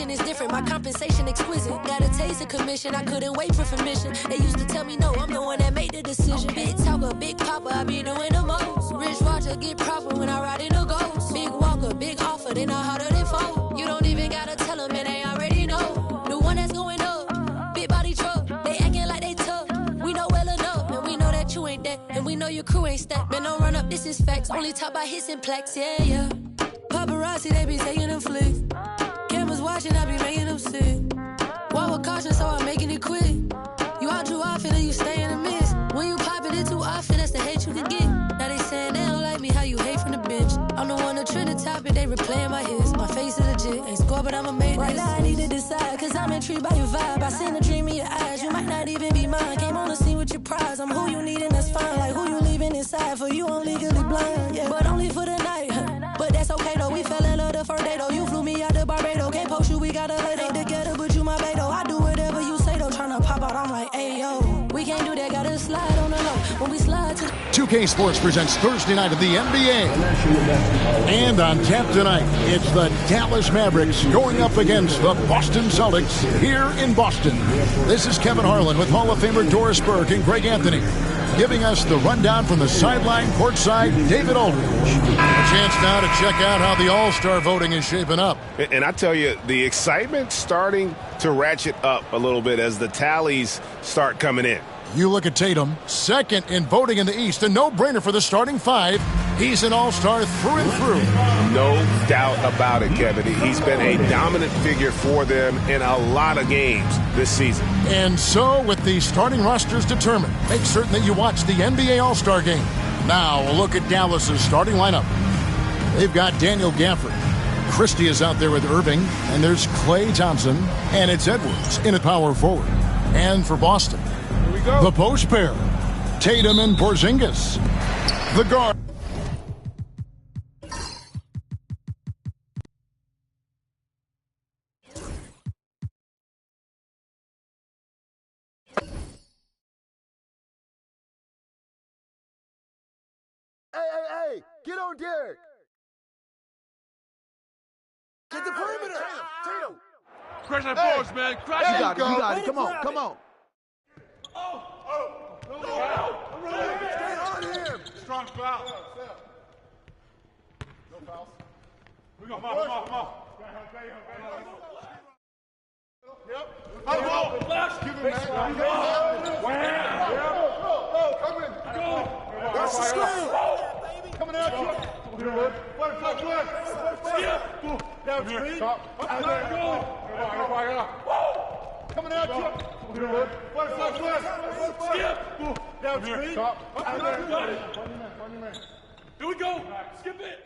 Motivation is different, my compensation exquisite. Got a taste of commission, I couldn't wait for permission. They used to tell me no, I'm the one that made the decision. Big talker, big papa, I be doing the most. Rich Roger, get proper when I ride in the ghost. Big walker, big offer, they not harder than foe. You don't even gotta tell them, and they already know. The one that's going up, big body truck. They acting like they tough, we know well enough. And we know that you ain't that, and we know your crew ain't stacked. Man, don't run up, this is facts. Only talk about hits and plaques, yeah, yeah. Paparazzi, they be taking them flicks. Cameras watching, I be making them sick. Walk with caution, so I'm making it quick. You out too often and you stay in the mist. When you popping it too often, that's the hate you can get. Now they saying they don't like me, how you hate from the bench. I'm the one to trend the topic, they replaying my hits. My face is legit, ain't score, but I'ma make right this. Now I need to decide, cause I'm intrigued by your vibe. I seen the dream in your eyes, you might not even be mine. Came on the scene with your prize, I'm who you need and that's fine. Like who you leaving inside, for you I'm legally blind, yeah. But only for the night, but that's okay though. We fell in love the first day though. You flew me out to Barbados, can't post you, we got a late together, but you my bae though. I do whatever you say though, tryna pop out, I'm like, hey yo. We can't do that, gotta slide on the low. When we slide to 2K Sports presents Thursday night of the NBA. And on tap tonight, it's the Dallas Mavericks going up against the Boston Celtics here in Boston. This is Kevin Harlan with Hall of Famer Doris Burke and Greg Anthony, giving us the rundown from the sideline courtside, David Aldridge. A chance now to check out how the All-Star voting is shaping up. And I tell you, the excitement's starting to ratchet up a little bit as the tallies start coming in. You look at Tatum, second in voting in the East, a no-brainer for the starting five. He's an all-star through and through. No doubt about it, Kevin. He's been a dominant figure for them in a lot of games this season. And so, with the starting rosters determined, make certain that you watch the NBA All-Star Game. Now, a look at Dallas's starting lineup. They've got Daniel Gafford. Christie is out there with Irving, and there's Klay Thompson, and it's Edwards in at power forward. And for Boston, the post pair, Tatum and Porzingis. The guard. Hey, get on Derek. Get the perimeter. Tatum. Crash that boards, man. Crash it. You got it. Come on. Stay on him. Strong foul. No fouls. We go. Come on. Yep. Give him that. Wow. Come in. That's the screen. Coming out you. Down screen. Coming out you. Skip. Down screen. Here we go. Skip it.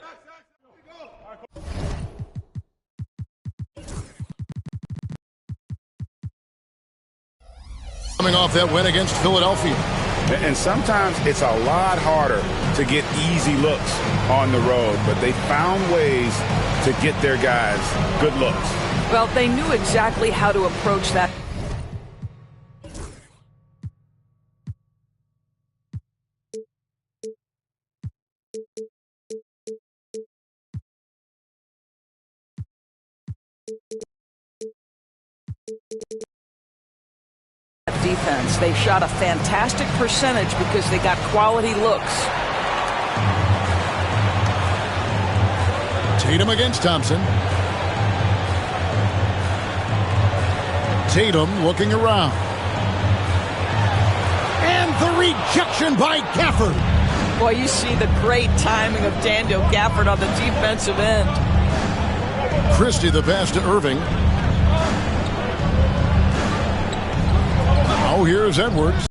Coming off that win against Philadelphia. And sometimes it's a lot harder to get easy looks on the road, but they found ways to get their guys good looks. Well, they knew exactly how to approach that. Defense. They shot a fantastic percentage because they got quality looks. Tatum against Thompson. Tatum looking around. And the rejection by Gafford. Boy, you see the great timing of Daniel Gafford on the defensive end. Christie the pass to Irving. Now here's Edwards.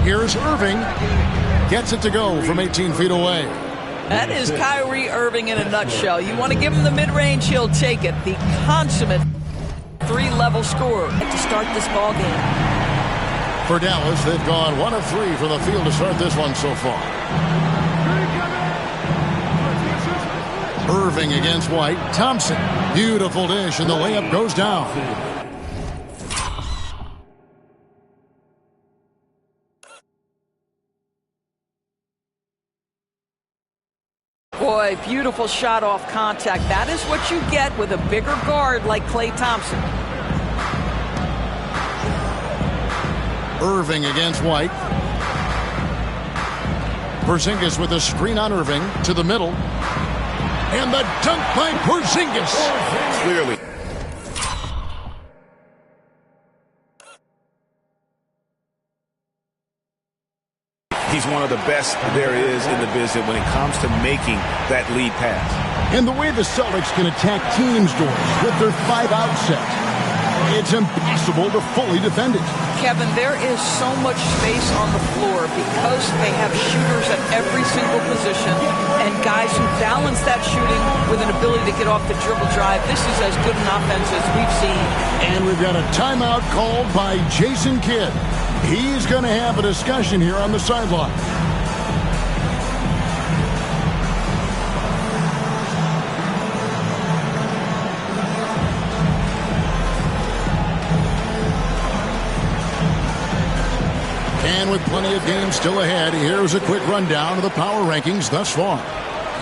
Here's Irving. Gets it to go from 18 feet away. That is Kyrie Irving in a nutshell. You want to give him the mid-range, he'll take it. The consummate three-level scorer to start this ball game. For Dallas, they've gone 1 of 3 from the field to start this one so far. Irving against White. Thompson. Beautiful dish, and the layup goes down. boy, beautiful shot off contact. That is what you get with a bigger guard like Klay Thompson. Irving against White. Porzingis with a screen on Irving to the middle. And the dunk by Porzingis. Clearly. He's one of the best there is in the business when it comes to making that lead pass. And the way the Celtics can attack teams' doors with their 5-out set, it's impossible to fully defend it. Kevin, there is so much space on the floor because they have shooters at every single position and guys who balance that shooting with an ability to get off the dribble drive. This is as good an offense as we've seen. And we've got a timeout called by Jason Kidd. He's going to have a discussion here on the sideline. And with plenty of games still ahead, here's a quick rundown of the power rankings thus far.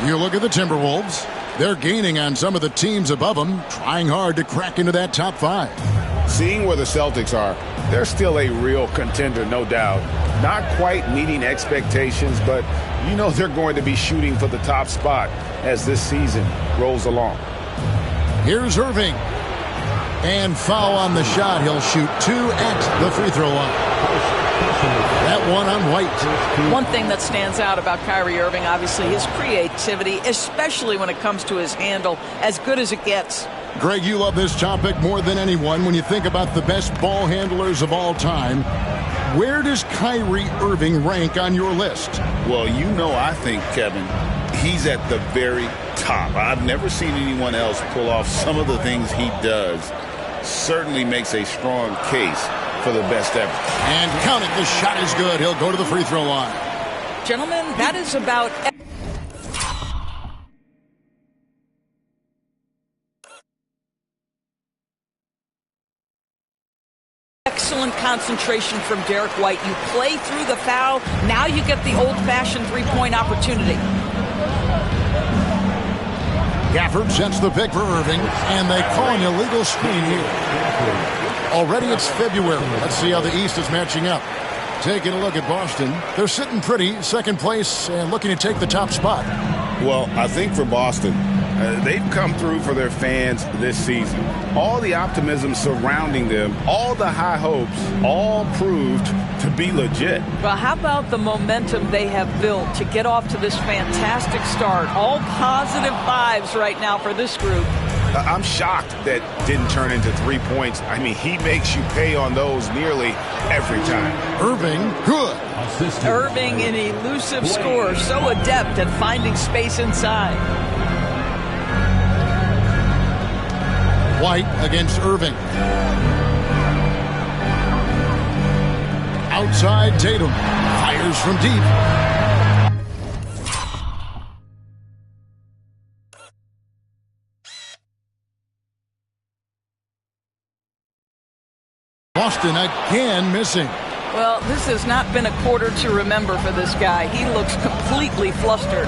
You look at the Timberwolves. They're gaining on some of the teams above them, trying hard to crack into that top 5. Seeing where the Celtics are, they're still a real contender, no doubt. Not quite meeting expectations, but you know they're going to be shooting for the top spot as this season rolls along. Here's Irving. And foul on the shot. He'll shoot 2 at the free throw line. That one on White. One thing that stands out about Kyrie Irving, obviously, his creativity, especially when it comes to his handle, as good as it gets. Greg, you love this topic more than anyone when you think about the best ball handlers of all time. Where does Kyrie Irving rank on your list? Well, you know, I think, Kevin, he's at the very top. I've never seen anyone else pull off some of the things he does. Certainly makes a strong case for the best ever. And count it, the shot is good. He'll go to the free throw line. Gentlemen, that is about... excellent concentration from Derek White. You play through the foul. Now you get the old-fashioned three-point opportunity. Gafford sets the pick for Irving, and they call an illegal screen here. Already it's February. Let's see how the East is matching up. Taking a look at Boston. They're sitting pretty, second place, and looking to take the top spot. Well, I think for Boston, they've come through for their fans this season. All the optimism surrounding them, all the high hopes, all proved to be legit. Well, how about the momentum they have built to get off to this fantastic start? All positive vibes right now for this group. I'm shocked that didn't turn into 3 points. I mean, he makes you pay on those nearly every time. Irving, good. Irving, an elusive scorer, so adept at finding space inside. White against Irving. Outside Tatum. Fires from deep. Boston again missing. Well, this has not been a quarter to remember for this guy. He looks completely flustered.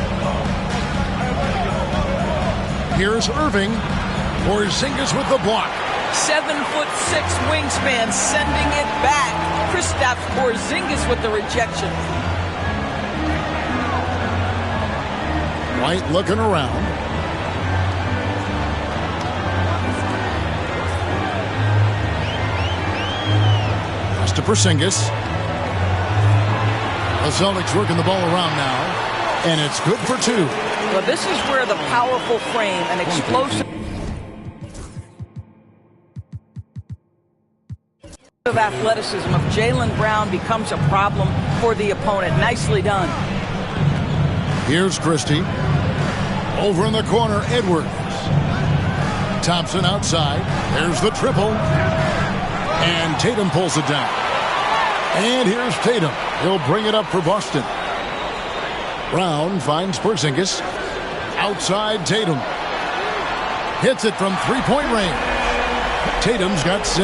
Here's Irving. Porzingis with the block. 7'6" wingspan sending it back. Kristaps Porzingis with the rejection. White looking around. To Porzingis. The Celtics working the ball around now, and it's good for 2. Well, this is where the powerful frame and explosive athleticism of Jaylen Brown becomes a problem for the opponent. Nicely done. Here's Christie. Over in the corner, Edwards. Thompson outside. There's the triple. And Tatum pulls it down. And here's Tatum. He'll bring it up for Boston. Brown finds Porzingis. Outside Tatum. Hits it from three-point range. Tatum's got 6.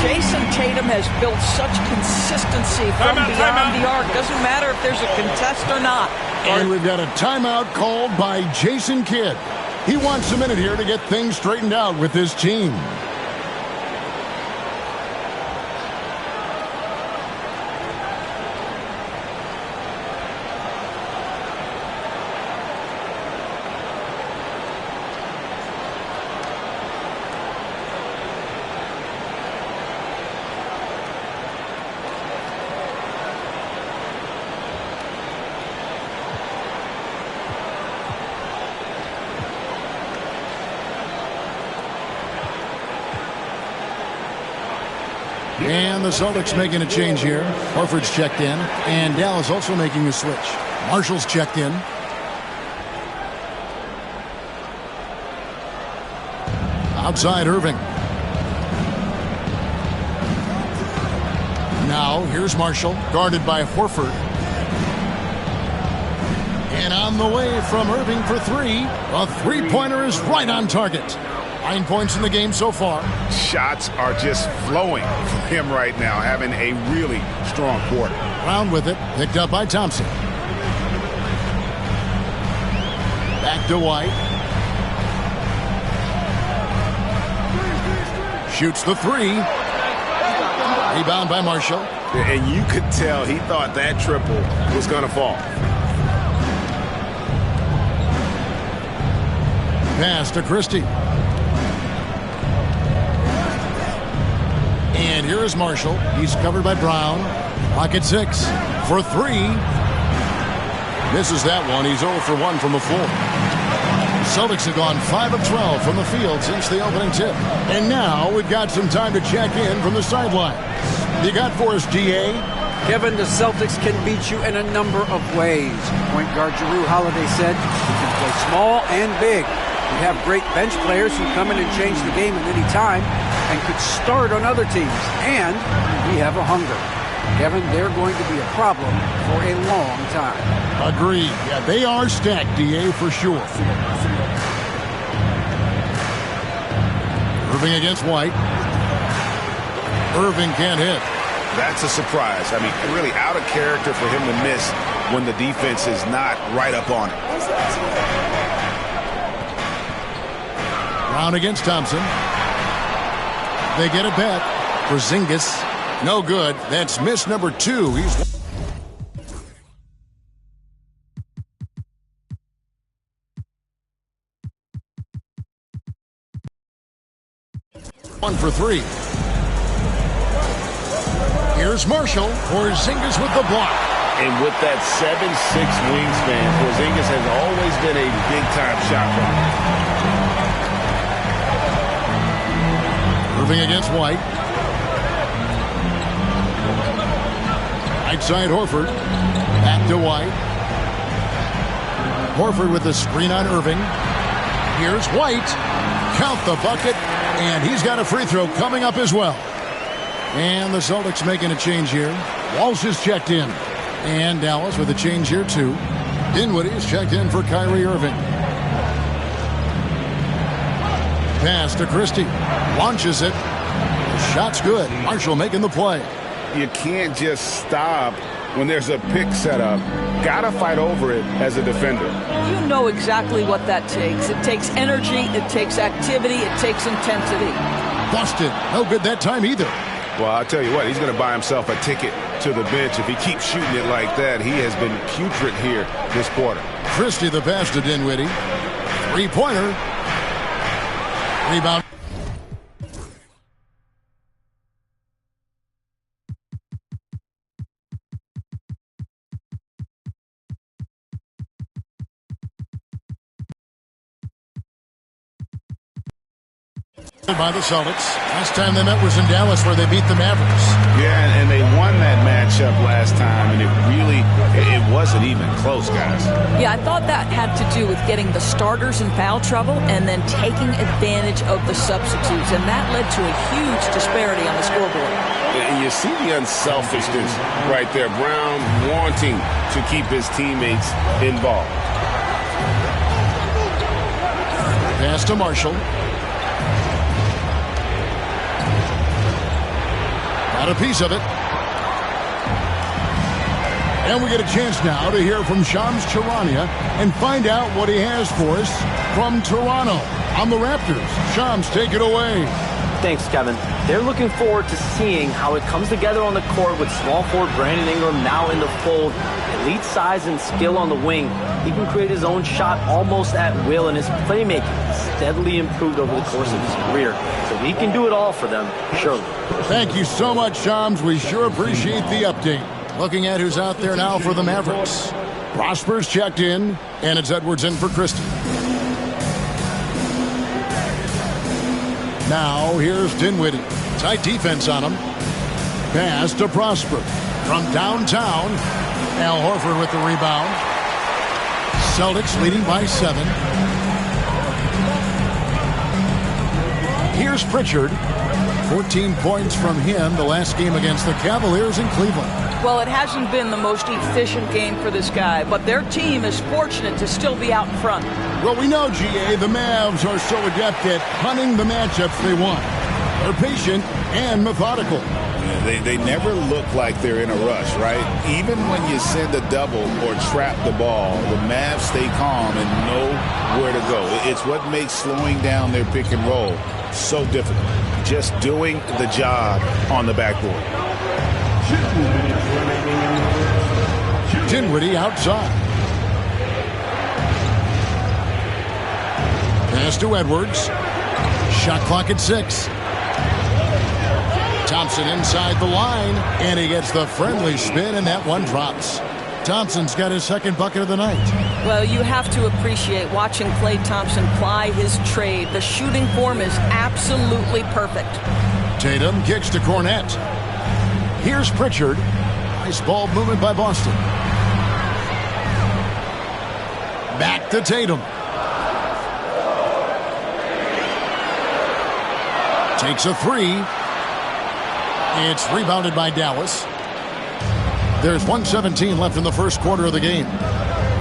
Jason Tatum has built such consistency from beyond the arc. Doesn't matter if there's a contest or not. And we've got a timeout called by Jason Kidd. He wants a minute here to get things straightened out with his team. And the Celtics making a change here. Horford's checked in. And Dallas also making a switch. Marshall's checked in. Outside Irving. Now here's Marshall, guarded by Horford. And on the way from Irving for 3. A three-pointer is right on target. 9 points in the game so far. Shots are just flowing from him right now, having a really strong quarter. Brown with it, picked up by Thompson. Back to White. Shoots the 3. Rebound by Marshall. And you could tell he thought that triple was going to fall. Pass to Christie. And here is Marshall. He's covered by Brown. Clock at 6 for 3. Misses that one. He's 0 for 1 from the floor. Celtics have gone 5 of 12 from the field since the opening tip. And now we've got some time to check in from the sideline. You got for us, GA? Kevin, the Celtics can beat you in a number of ways. Point guard Jrue Holiday said you can play small and big. We have great bench players who come in and change the game at any time and could start on other teams. And we have a hunger. Kevin, they're going to be a problem for a long time. Agreed. Yeah, they are stacked, DA, for sure. Irving against White. Irving can't hit. That's a surprise. I mean, really out of character for him to miss when the defense is not right up on it. Brown against Thompson. They get it back. Porzingis. No good. That's miss number 2. He's 1 for 3. Here's Marshall. Porzingis with the block. And with that 7'6" wingspan, Porzingis has always been a big-time shot blocker. Irving against White. Right side Horford. Back to White. Horford with the screen on Irving. Here's White. Count the bucket. And he's got a free throw coming up as well. And the Celtics making a change here. Walsh is checked in. And Dallas with a change here too. Dinwiddie is checked in for Kyrie Irving. Pass to Christie. Launches it. The shot's good. Marshall making the play. You can't just stop when there's a pick set up. Gotta fight over it as a defender. You know exactly what that takes. It takes energy, it takes activity, it takes intensity. Busted. No good that time either. Well, I'll tell you what, he's going to buy himself a ticket to the bench. If he keeps shooting it like that, he has been putrid here this quarter. Christie the pass to Dinwiddie. Three-pointer. Rebound. By the Celtics. Last time they met was in Dallas where they beat the Mavericks. Yeah, and they won that matchup last time, and it wasn't even close, guys. Yeah, I thought that had to do with getting the starters in foul trouble and then taking advantage of the substitutes, and that led to a huge disparity on the scoreboard. And you see the unselfishness right there. Brown wanting to keep his teammates involved. Pass to Marshall. Got a piece of it. And we get a chance now to hear from Shams Charania and find out what he has for us from Toronto on the Raptors. Shams, take it away. Thanks, Kevin. They're looking forward to seeing how it comes together on the court with small forward Brandon Ingram now in the fold. Elite size and skill on the wing. He can create his own shot almost at will, and his playmaking has steadily improved over the course of his career. So he can do it all for them, surely. Thank you so much, Shams. We sure appreciate the update. Looking at who's out there now for the Mavericks. Prosper's checked in, and it's Edwards in for Christie. Now, here's Dinwiddie. Tight defense on him. Pass to Prosper. From downtown, Al Horford with the rebound. Celtics leading by 7. Here's Pritchard. 14 points from him the last game against the Cavaliers in Cleveland. Well, it hasn't been the most efficient game for this guy, but their team is fortunate to still be out in front. Well, we know, GA, the Mavs are so adept at hunting the matchups they want. They're patient and methodical. Yeah, they never look like they're in a rush, right? Even when you send a double or trap the ball, the Mavs stay calm and know where to go. It's what makes slowing down their pick and roll so difficult. Just doing the job on the backboard. Dinwiddie outside. Pass to Edwards. Shot clock at 6. Thompson inside the line, and he gets the friendly spin, and that one drops. Thompson's got his second bucket of the night. Well, you have to appreciate watching Klay Thompson ply his trade. The shooting form is absolutely perfect. Tatum kicks to Cornette. Here's Pritchard. Nice ball movement by Boston. Back to Tatum. Takes a 3. It's rebounded by Dallas. There's 1:17 left in the first quarter of the game.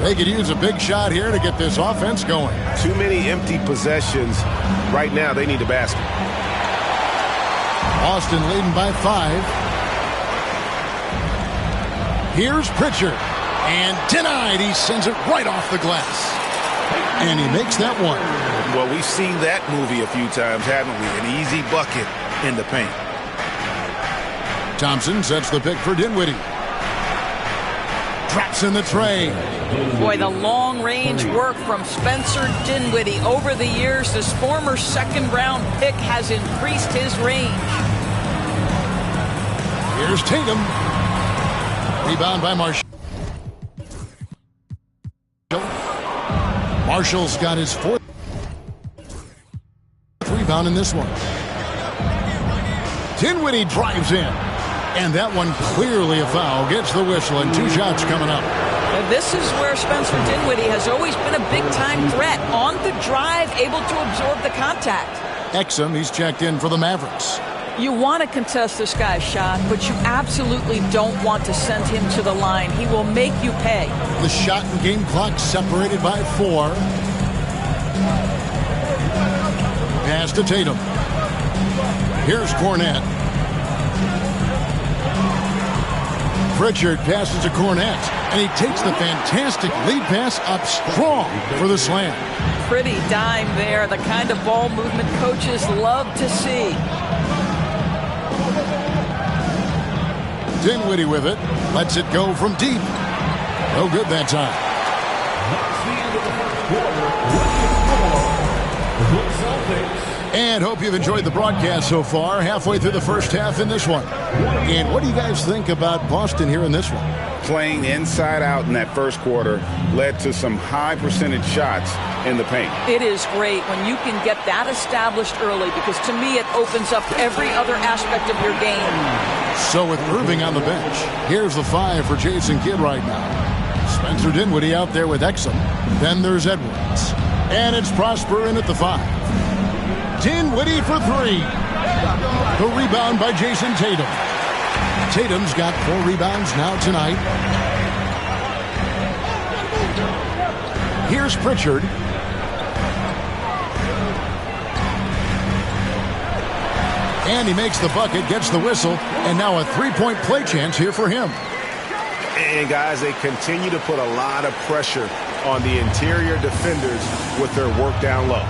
They could use a big shot here to get this offense going. Too many empty possessions. Right now, they need a basket. Boston leading by 5. Here's Pritchard. And denied. He sends it right off the glass. And he makes that one. Well, we've seen that movie a few times, haven't we? An easy bucket in the paint. Thompson sets the pick for Dinwiddie. Drops in the tray. Boy, the long-range work from Spencer Dinwiddie. Over the years, this former second-round pick has increased his range. Here's Tatum. Rebound by Marshall. Marshall's got his 4th rebound in this one. Dinwiddie drives in. And that one clearly a foul. Gets the whistle, and 2 shots coming up. And this is where Spencer Dinwiddie has always been a big-time threat. On the drive, able to absorb the contact. Exum, he's checked in for the Mavericks. You want to contest this guy's shot, but you absolutely don't want to send him to the line. He will make you pay. The shot and game clock separated by 4. Pass to Tatum. Here's Cornette. Pritchard passes to Cornette, and he takes the fantastic lead pass up strong for the slam. Pretty dime there, the kind of ball movement coaches love to see. Dinwiddie with it, lets it go from deep. No good that time. And hope you've enjoyed the broadcast so far. Halfway through the first half in this one. And what do you guys think about Boston here in this one? Playing inside out in that first quarter led to some high percentage shots in the paint. It is great when you can get that established early, because to me it opens up every other aspect of your game. So with Irving on the bench, here's the 5 for Jason Kidd right now. Spencer Dinwiddie out there with Exum. Then there's Edwards. And it's Prosper in at the 5. Dinwiddie for 3. The rebound by Jason Tatum. Tatum's got 4 rebounds now tonight. Here's Pritchard. And he makes the bucket, gets the whistle, and now a three-point play chance here for him. And, guys, they continue to put a lot of pressure on the interior defenders with their work down low.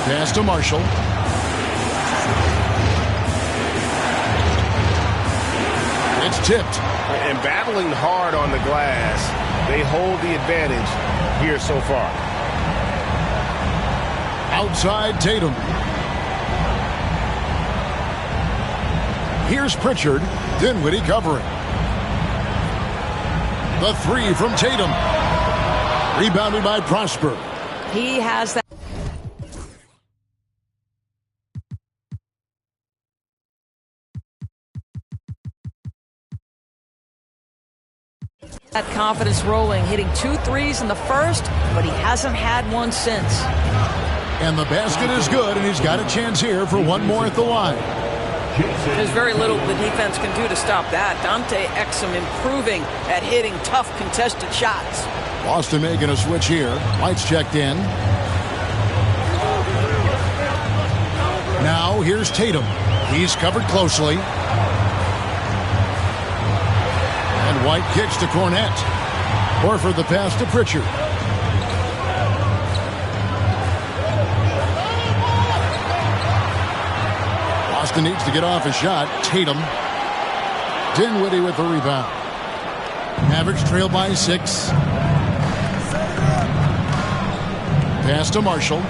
Pass to Marshall. It's tipped. And battling hard on the glass, they hold the advantage here so far. Outside Tatum. Here's Pritchard. Dinwiddie covering. The three from Tatum. Rebounded by Prosper. He has that. That confidence rolling, hitting 2 threes in the first, but he hasn't had one since. And the basket is good, and he's got a chance here for one more at the line. There's very little the defense can do to stop that. Dante Exum improving at hitting tough contested shots. Boston making a switch here. White's checked in. Now here's Tatum. He's covered closely. And White kicks to Cornette. Horford the pass to Pritchard. Boston needs to get off a shot. Tatum. Dinwiddie with the rebound. Mavericks trail by 6. Pass to Marshall.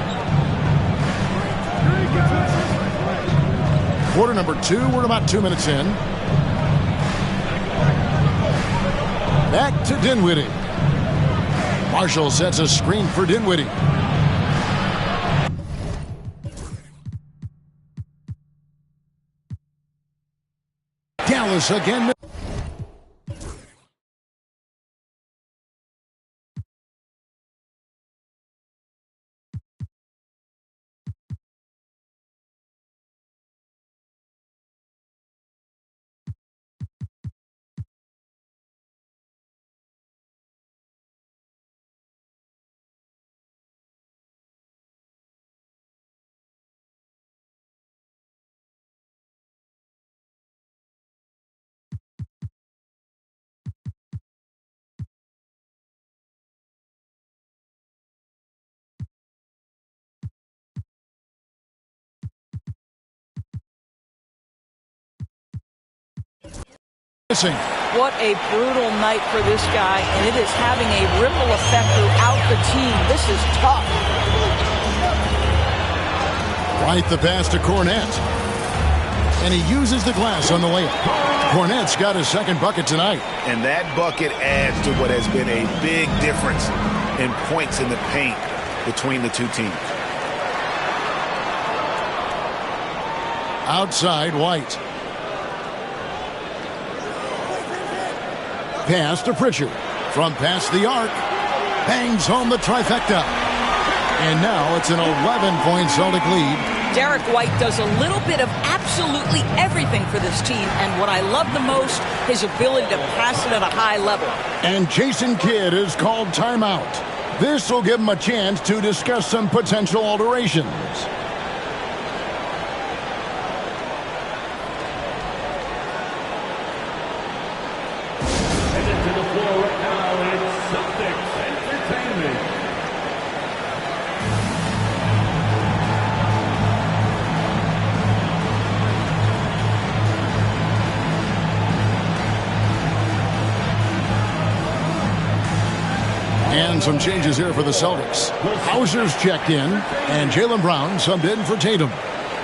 Quarter number 2. We're about 2 minutes in. Back to Dinwiddie. Marshall sets a screen for Dinwiddie. Dallas again. What a brutal night for this guy, and it is having a ripple effect throughout the team. This is tough. Right the pass to Cornette. And he uses the glass on the layup. Cornette's got his second bucket tonight. And that bucket adds to what has been a big difference in points in the paint between the two teams. Outside White. Pass to Pritchard. From past the arc. Bangs home the trifecta. And now it's an 11-point Celtic lead. Derek White does a little bit of absolutely everything for this team. And what I love the most, his ability to pass it at a high level. And Jason Kidd is called timeout. This will give him a chance to discuss some potential alterations. And some changes here for the Celtics. Hauser's checked in, and Jaylen Brown subbed in for Tatum.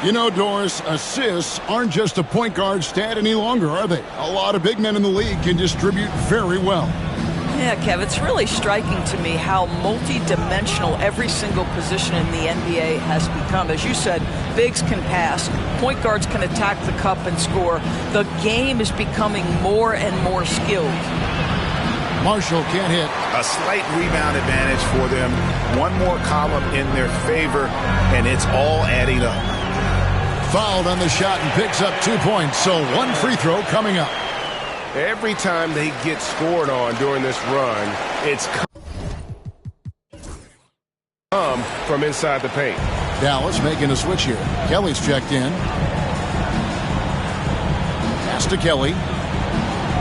You know, Doris, assists aren't just a point guard stat any longer, are they? A lot of big men in the league can distribute very well. Yeah, Kev, it's really striking to me how multi-dimensional every single position in the NBA has become. As you said, bigs can pass, point guards can attack the cup and score. The game is becoming more and more skilled. Marshall can't hit. A slight rebound advantage for them. One more column in their favor, and it's all adding up. Fouled on the shot and picks up 2 points, so one free throw coming up. Every time they get scored on during this run, it's come from inside the paint. Dallas making a switch here. Kelly's checked in. Pass to Kelly.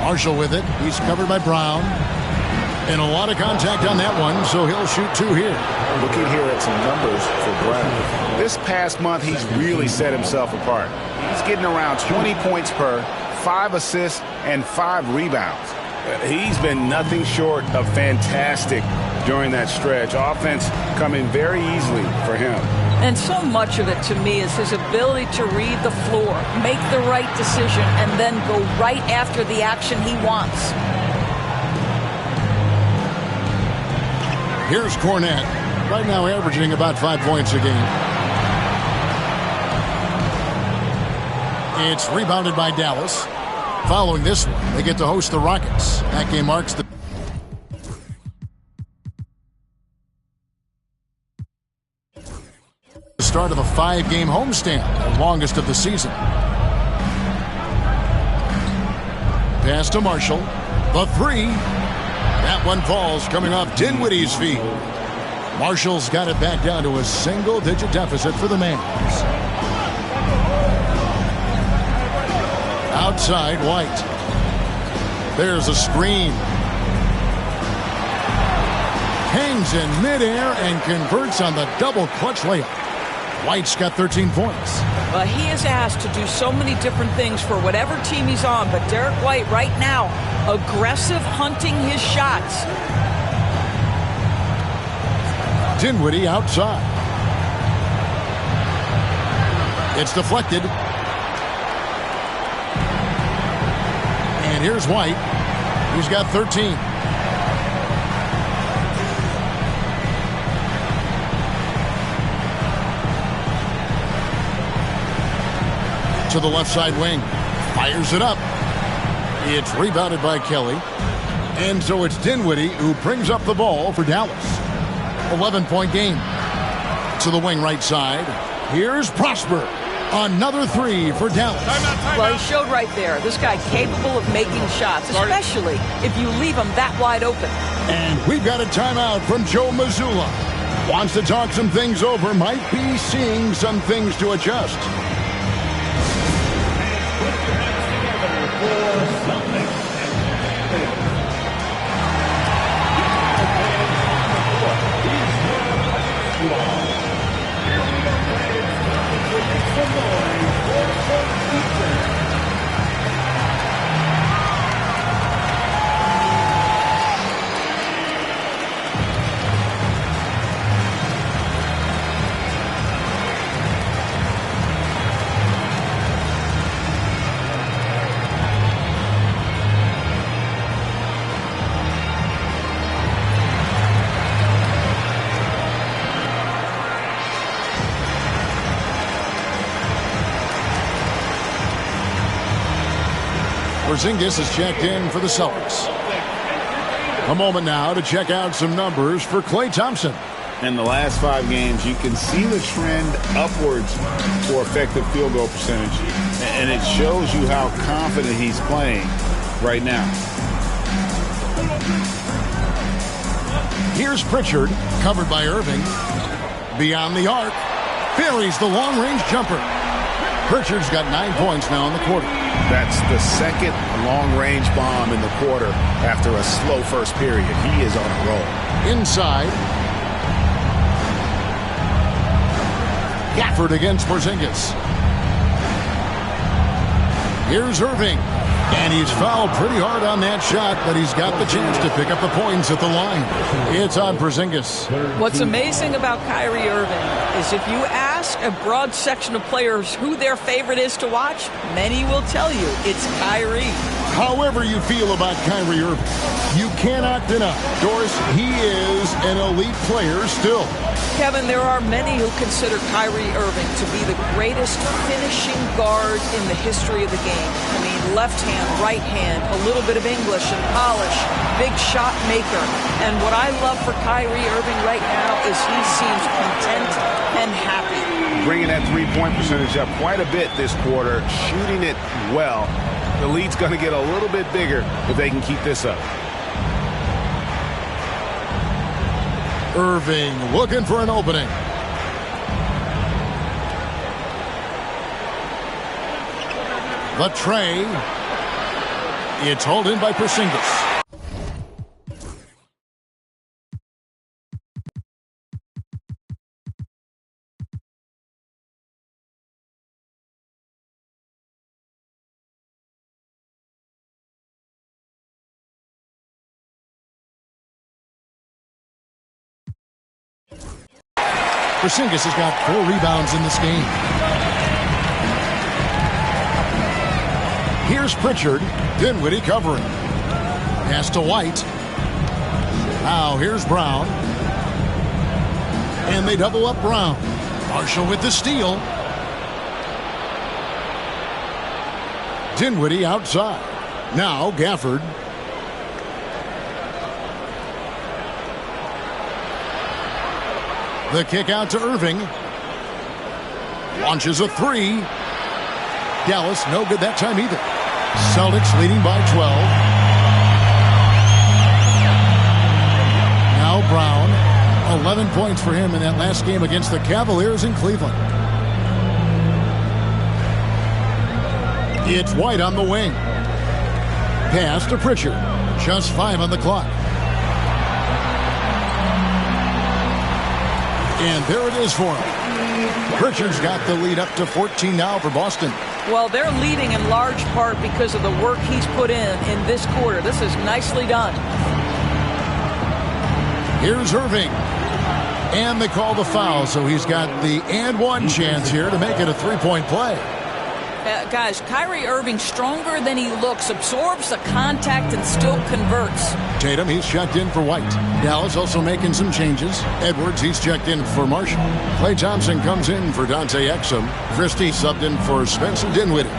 Marshall with it. He's covered by Brown. And a lot of contact on that one, so he'll shoot 2 here. Looking here at some numbers for Brown. This past month, he's really set himself apart. He's getting around 20 points per, 5 assists, and 5 rebounds. He's been nothing short of fantastic during that stretch. Offense coming very easily for him. And so much of it, to me, is his ability to read the floor, make the right decision, and then go right after the action he wants. Here's Cornette, right now averaging about 5 points a game. It's rebounded by Dallas. Following this one, they get to host the Rockets. That game marks the start of a 5-game homestand, the longest of the season. Pass to Marshall. The 3. That one falls, coming off Dinwiddie's feet. Marshall's got it back down to a single-digit deficit for the Mavs. Outside, White. There's a screen. Hangs in midair and converts on the double clutch layup. White's got 13 points. Well, he is asked to do so many different things for whatever team he's on, but Derek White right now, aggressive hunting his shots. Dinwiddie outside. It's deflected. And here's White. He's got 13. To the left side wing. Fires it up. It's rebounded by Kelly. And so it's Dinwiddie who brings up the ball for Dallas. 11-point game. To the wing right side. Here's Prosper. Another 3 for Dallas. Well, he showed right there. This guy capable of making shots, especially if you leave him that wide open. And we've got a timeout from Joe Mazzulla. Wants to talk some things over. Might be seeing some things to adjust. Porzingis is checked in for the Celtics. A moment now to check out some numbers for Klay Thompson. In the last 5 games, you can see the trend upwards for effective field goal percentage. And it shows you how confident he's playing right now. Here's Pritchard, covered by Irving. Beyond the arc, buries the long-range jumper. Pritchard's got 9 points now in the quarter. That's the second long-range bomb in the quarter after a slow first period. He is on a roll. Inside. Gafford against Porzingis. Here's Irving. And he's fouled pretty hard on that shot, but he's got the chance to pick up the points at the line. It's on Porzingis. What's amazing about Kyrie Irving is if you ask a broad section of players who their favorite is to watch, many will tell you it's Kyrie. However you feel about Kyrie Irving, you cannot deny, Doris, he is an elite player still. Kevin, there are many who consider Kyrie Irving to be the greatest finishing guard in the history of the game. I mean, left hand, right hand, a little bit of English and polish, big shot maker. And what I love for Kyrie Irving right now is he seems content and happy. Bringing that three-point percentage up quite a bit this quarter, shooting it well. The lead's going to get a little bit bigger if they can keep this up. Irving looking for an opening. The tray. It's hauled in by Porzingis. Porzingis has got 4 rebounds in this game. Here's Pritchard. Dinwiddie covering. Pass to White. Now here's Brown. And they double up Brown. Marshall with the steal. Dinwiddie outside. Now Gafford. The kick out to Irving. Launches a 3. Dallas no good that time either. Celtics leading by 12. Now Brown. 11 points for him in that last game against the Cavaliers in Cleveland. It's White on the wing. Pass to Pritchard. Just 5 on the clock. And there it is for him. Pritchard's got the lead up to 14 now for Boston. Well, they're leading in large part because of the work he's put in this quarter. This is nicely done. Here's Irving. And they call the foul, so he's got the and one chance here to make it a 3-point play. Guys, Kyrie Irving, stronger than he looks, absorbs the contact and still converts. Tatum, he's checked in for White. Dallas also making some changes. Edwards, he's checked in for Marshall. Klay Thompson comes in for Dante Exum. Christie subbed in for Spencer Dinwiddie.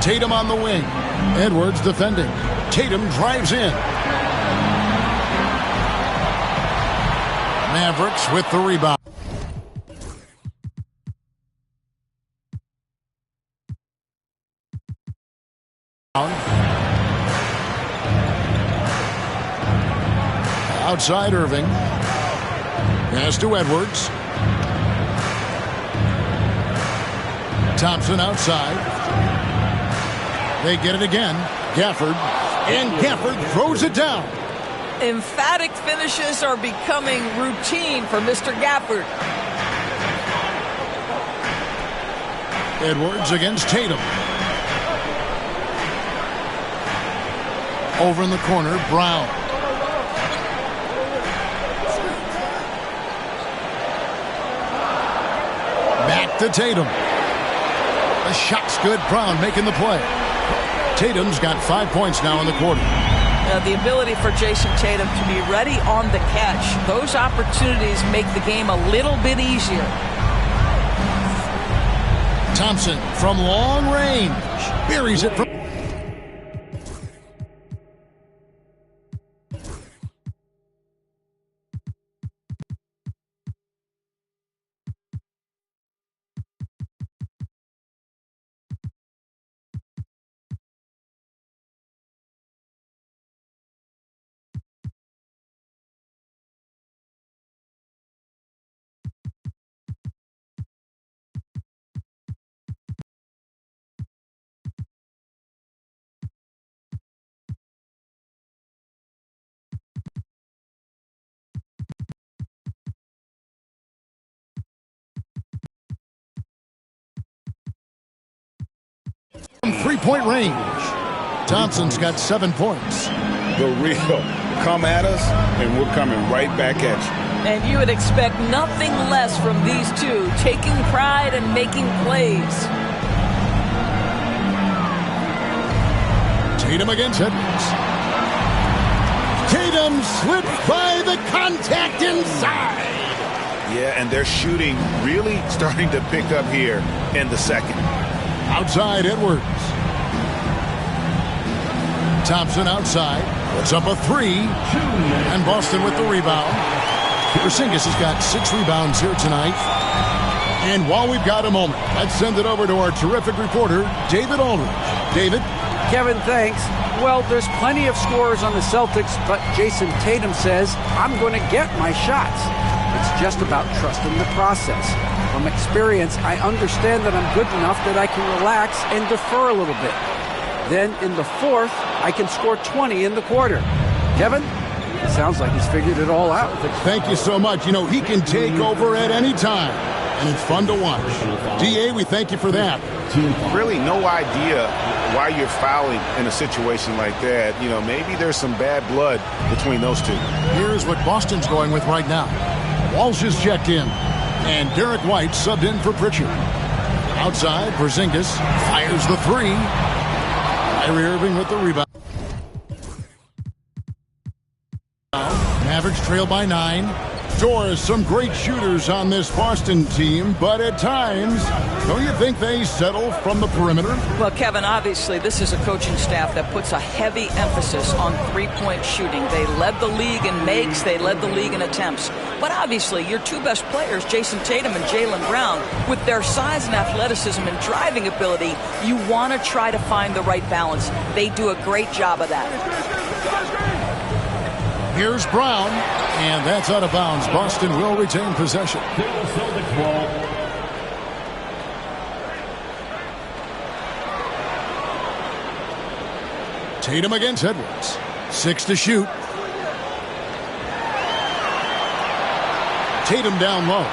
Tatum on the wing. Edwards defending. Tatum drives in. Mavericks with the rebound. Outside Irving. Pass to Edwards. Thompson outside. They get it again. Gafford. And Gafford throws it down. Emphatic finishes are becoming routine for Mr. Gafford. Edwards against Tatum. Over in the corner, Brown. Back to Tatum. The shot's good. Brown making the play. Tatum's got 5 points now in the quarter. The ability for Jason Tatum to be ready on the catch. Those opportunities make the game a little bit easier. Thompson from long range. Buries it from... Three-point range. Thompson's got 7 points. The real come at us, and we're coming right back at you. And you would expect nothing less from these two, taking pride and making plays. Tatum against Edwards. Tatum slipped by the contact inside. Yeah, and their shooting really starting to pick up here in the second. Outside Edwards. Thompson outside. Puts up a 3. And Boston with the rebound. Porzingis has got 6 rebounds here tonight. And while we've got a moment, let's send it over to our terrific reporter, David Aldridge. David? Kevin, thanks. Well, there's plenty of scorers on the Celtics, but Jason Tatum says, I'm going to get my shots. It's just about trusting the process. From experience, I understand that I'm good enough that I can relax and defer a little bit. Then in the fourth, I can score 20 in the quarter. Kevin, it sounds like he's figured it all out. Thank you so much. You know, he can take over at any time, and it's fun to watch. D.A., we thank you for that. Really no idea why you're fouling in a situation like that. You know, maybe there's some bad blood between those two. Here's what Boston's going with right now. Walsh is checked in, and Derek White subbed in for Pritchard. Outside, Porzingis fires the three. Kyrie Irving with the rebound. Mavericks trail by 9. Doris, some great shooters on this Boston team, but at times, don't you think they settle from the perimeter? Well, Kevin, obviously, this is a coaching staff that puts a heavy emphasis on three-point shooting. They led the league in makes, they led the league in attempts. But obviously, your two best players, Jason Tatum and Jaylen Brown, with their size and athleticism and driving ability, you want to try to find the right balance. They do a great job of that. Here's Brown, and that's out of bounds. Boston will retain possession. Tatum against Edwards. 6 to shoot. Tatum down low.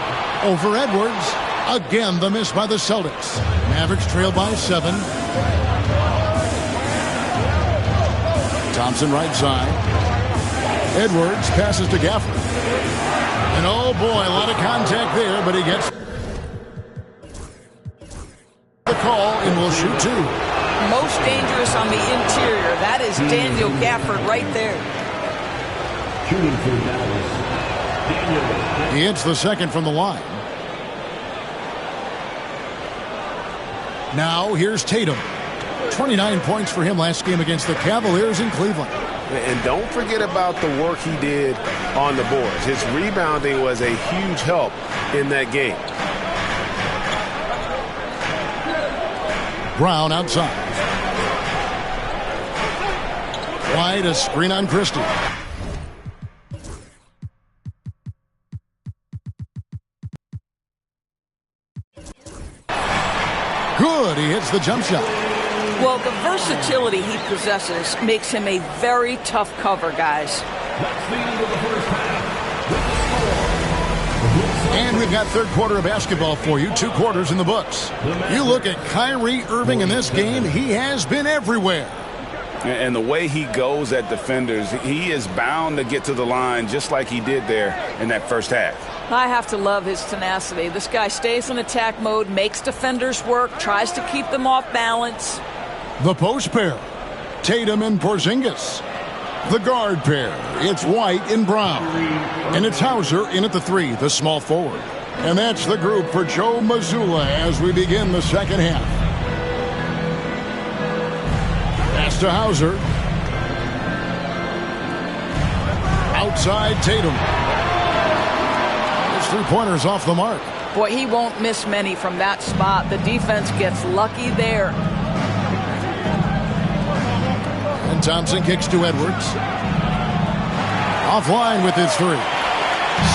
Over Edwards. Again, the miss by the Celtics. Mavericks trail by 7. Thompson right side. Edwards passes to Gafford. And oh boy, a lot of contact there, but he gets the call and will shoot 2. Most dangerous on the interior. That is Daniel Gafford right there. He hits the second from the line. Now here's Tatum. 29 points for him last game against the Cavaliers in Cleveland. And don't forget about the work he did on the boards. His rebounding was a huge help in that game. Brown outside. White, a screen on Christie. Good, he hits the jump shot. Well, the versatility he possesses makes him a very tough cover, guys. And we've got third quarter of basketball for you. 2 quarters in the books. You look at Kyrie Irving in this game, he has been everywhere. And the way he goes at defenders, he is bound to get to the line just like he did there in that first half. I have to love his tenacity. This guy stays in attack mode, makes defenders work, tries to keep them off balance. The post pair, Tatum and Porzingis. The guard pair, it's White and Brown. And it's Hauser in at the 3, the small forward. And that's the group for Joe Mazzulla as we begin the second half. Pass to Hauser. Outside Tatum. His 3-pointers off the mark. Boy, he won't miss many from that spot. The defense gets lucky there. And Thompson kicks to Edwards. Offline with his 3.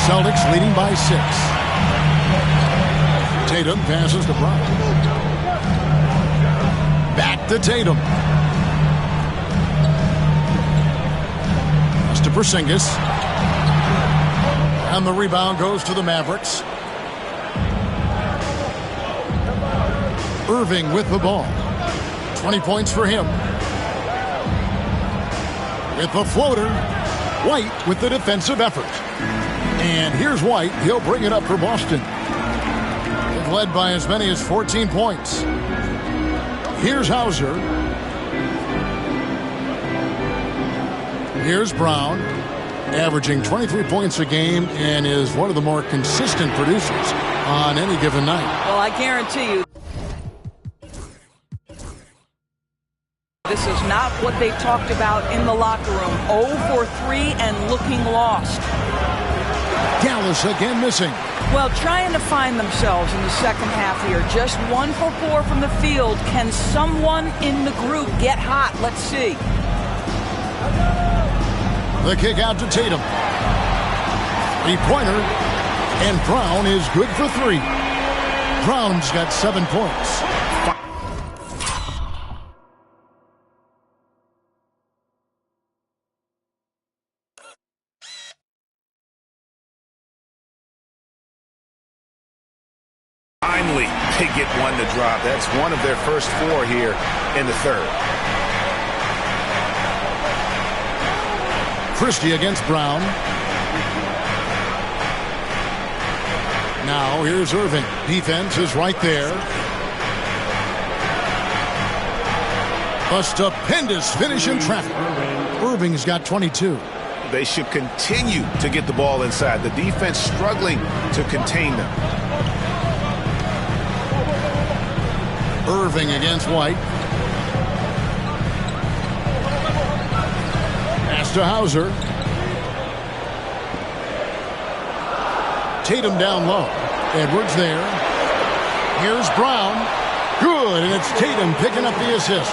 Celtics leading by 6. Tatum passes to Brown. Back to Tatum. Pass to Porzingis. And the rebound goes to the Mavericks. Irving with the ball. 20 points for him. With the floater, White with the defensive effort. And here's White. He'll bring it up for Boston. They've led by as many as 14 points. Here's Hauser. Here's Brown, averaging 23 points a game and is one of the more consistent producers on any given night. Well, I guarantee you, this is not what they talked about in the locker room. 0 for 3 and looking lost. Dallas again missing. Well, trying to find themselves in the second half here. Just 1 for 4 from the field. Can someone in the group get hot? Let's see. The kick out to Tatum. 3-pointer. And Brown is good for 3. Brown's got 7 points. Finally, they get one to drop. That's one of their first 4 here in the third. Christie against Brown. Now here's Irving. Defense is right there. A stupendous finish in traffic. Irving's got 22. They should continue to get the ball inside. The defense struggling to contain them. Irving against White. Pass to Hauser. Tatum down low. Edwards there. Here's Brown. Good, and it's Tatum picking up the assist.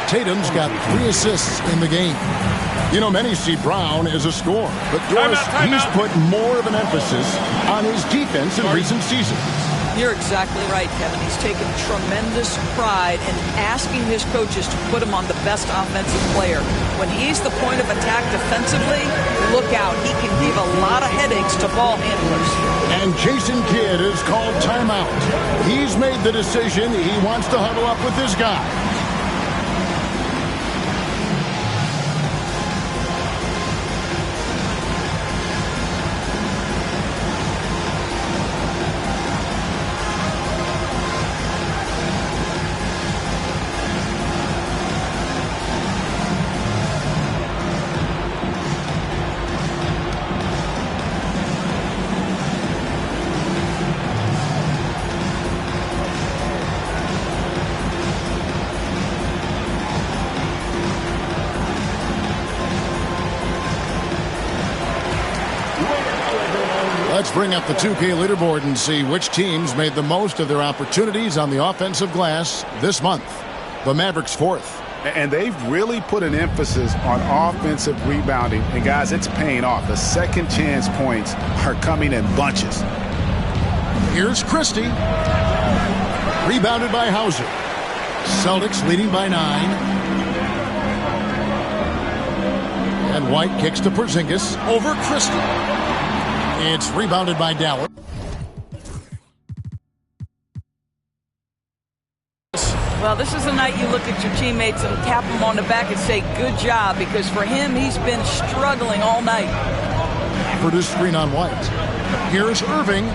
Tatum's got 3 assists in the game. You know, many see Brown as a scorer, but Doris, he's put more of an emphasis on his defense in recent seasons. You're exactly right, Kevin. He's taken tremendous pride in asking his coaches to put him on the best offensive player. When he's the point of attack defensively, look out. He can give a lot of headaches to ball handlers. And Jason Kidd has called timeout. He's made the decision. He wants to huddle up with his guy. Let's bring up the 2K leaderboard and see which teams made the most of their opportunities on the offensive glass this month. The Mavericks 4th. And they've really put an emphasis on offensive rebounding. And, guys, it's paying off. The second chance points are coming in bunches. Here's Christie. Rebounded by Hauser. Celtics leading by 9. And White kicks to Porzingis over Christie. It's rebounded by Dallas. Well, this is the night you look at your teammates and tap them on the back and say, good job, because for him, he's been struggling all night. For this screen on White. Here's Irving.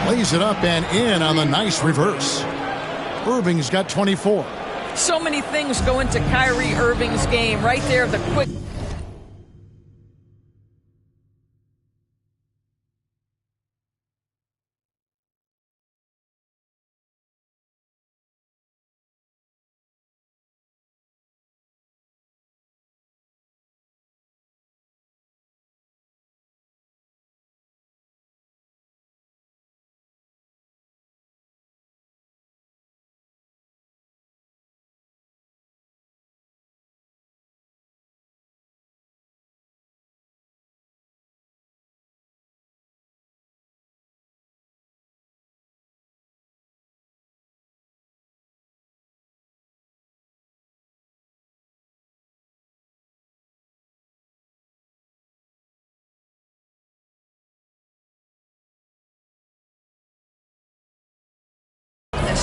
Lays it up and in on the nice reverse. Irving's got 24. So many things go into Kyrie Irving's game. Right there, the quick...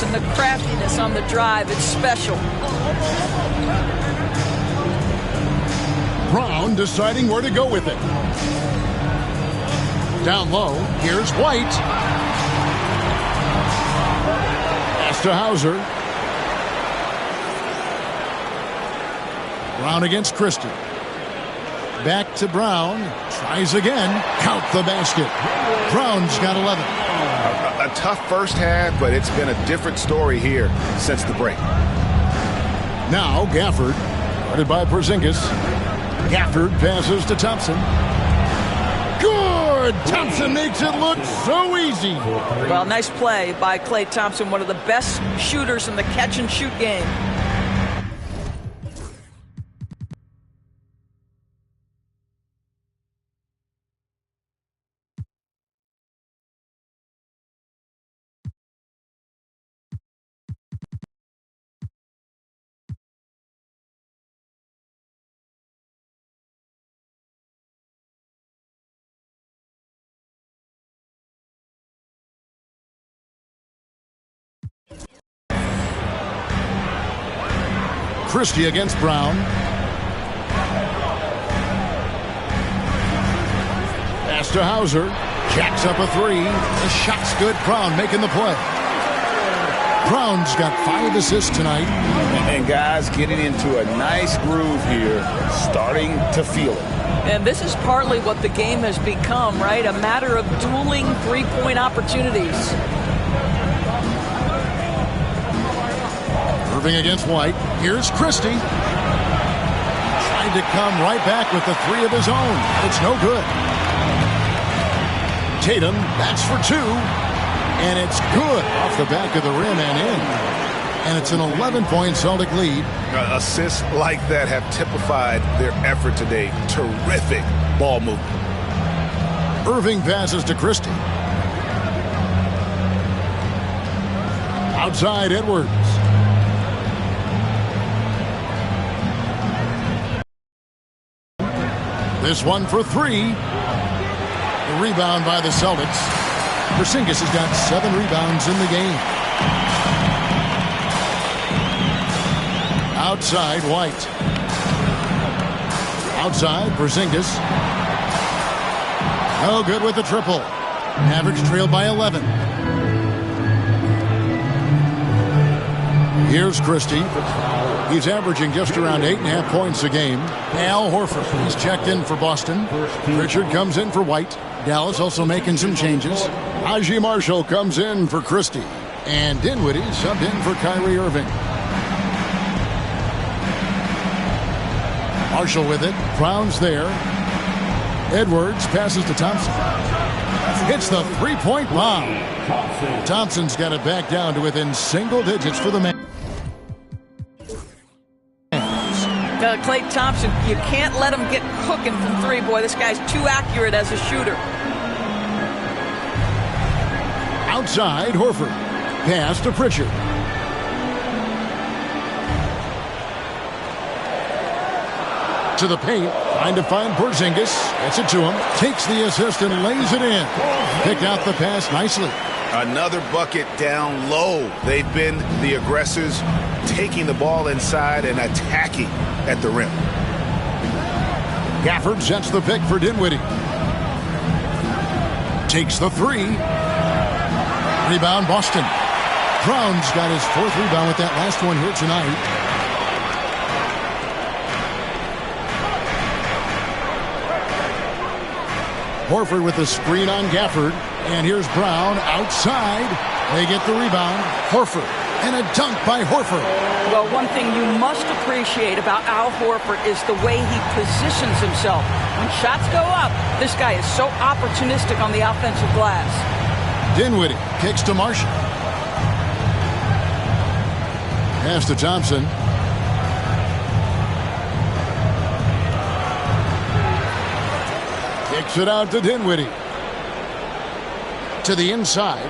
and the craftiness on the drive. It's special. Brown deciding where to go with it. Down low, here's White. Pass to Hauser. Brown against Christie. Back to Brown. Tries again. Count the basket. Brown's got 11. A tough first half, but it's been a different story here since the break. Now Gafford, guarded by Porzingis. Gafford passes to Thompson. Good! Thompson makes it look so easy. Well, nice play by Klay Thompson, one of the best shooters in the catch-and-shoot game. Christie against Brown. Pass to Hauser. Jacks up a three. The shot's good. Brown making the play. Brown's got 5 assists tonight. And guys getting into a nice groove here, starting to feel it. And this is partly what the game has become, right? A matter of dueling three-point opportunities. Irving against White. Here's Christie. Trying to come right back with the 3 of his own. It's no good. Tatum, that's for 2. And it's good off the back of the rim and in. And it's an 11-point Celtic lead. Assists like that have typified their effort today. Terrific ball movement. Irving passes to Christie. Outside Edwards. This one for 3. The rebound by the Celtics. Porzingis has got 7 rebounds in the game. Outside White. Outside Porzingis. No good with the triple. Mavericks trailed by 11. Here's Christie. He's averaging just around 8.5 points a game. Al Horford, he's checked in for Boston. Pritchard comes in for White. Dallas also making some changes. Haji Marshall comes in for Christie. And Dinwiddie subbed in for Kyrie Irving. Marshall with it. Brown's there. Edwards passes to Thompson. Hits the three-point bomb. Thompson's got it back down to within single digits for the man. Klay Thompson, you can't let him get cooking from 3. Boy, this guy's too accurate as a shooter. Outside, Horford. Pass to Pritchard. To the paint, trying to find Porzingis. Gets it to him. Takes the assist and lays it in. Picked out the pass nicely. Another bucket down low. They've been the aggressors, taking the ball inside and attacking at the rim. Gafford sets the pick for Dinwiddie. Takes the 3. Rebound Boston. Brown's got his 4th rebound with that last one here tonight. Horford with the screen on Gafford. And here's Brown outside. They get the rebound. Horford. And a dunk by Horford. Well, one thing you must appreciate about Al Horford is the way he positions himself. When shots go up, this guy is so opportunistic on the offensive glass. Dinwiddie kicks to Marshall. Pass to Thompson. Kicks it out to Dinwiddie. To the inside.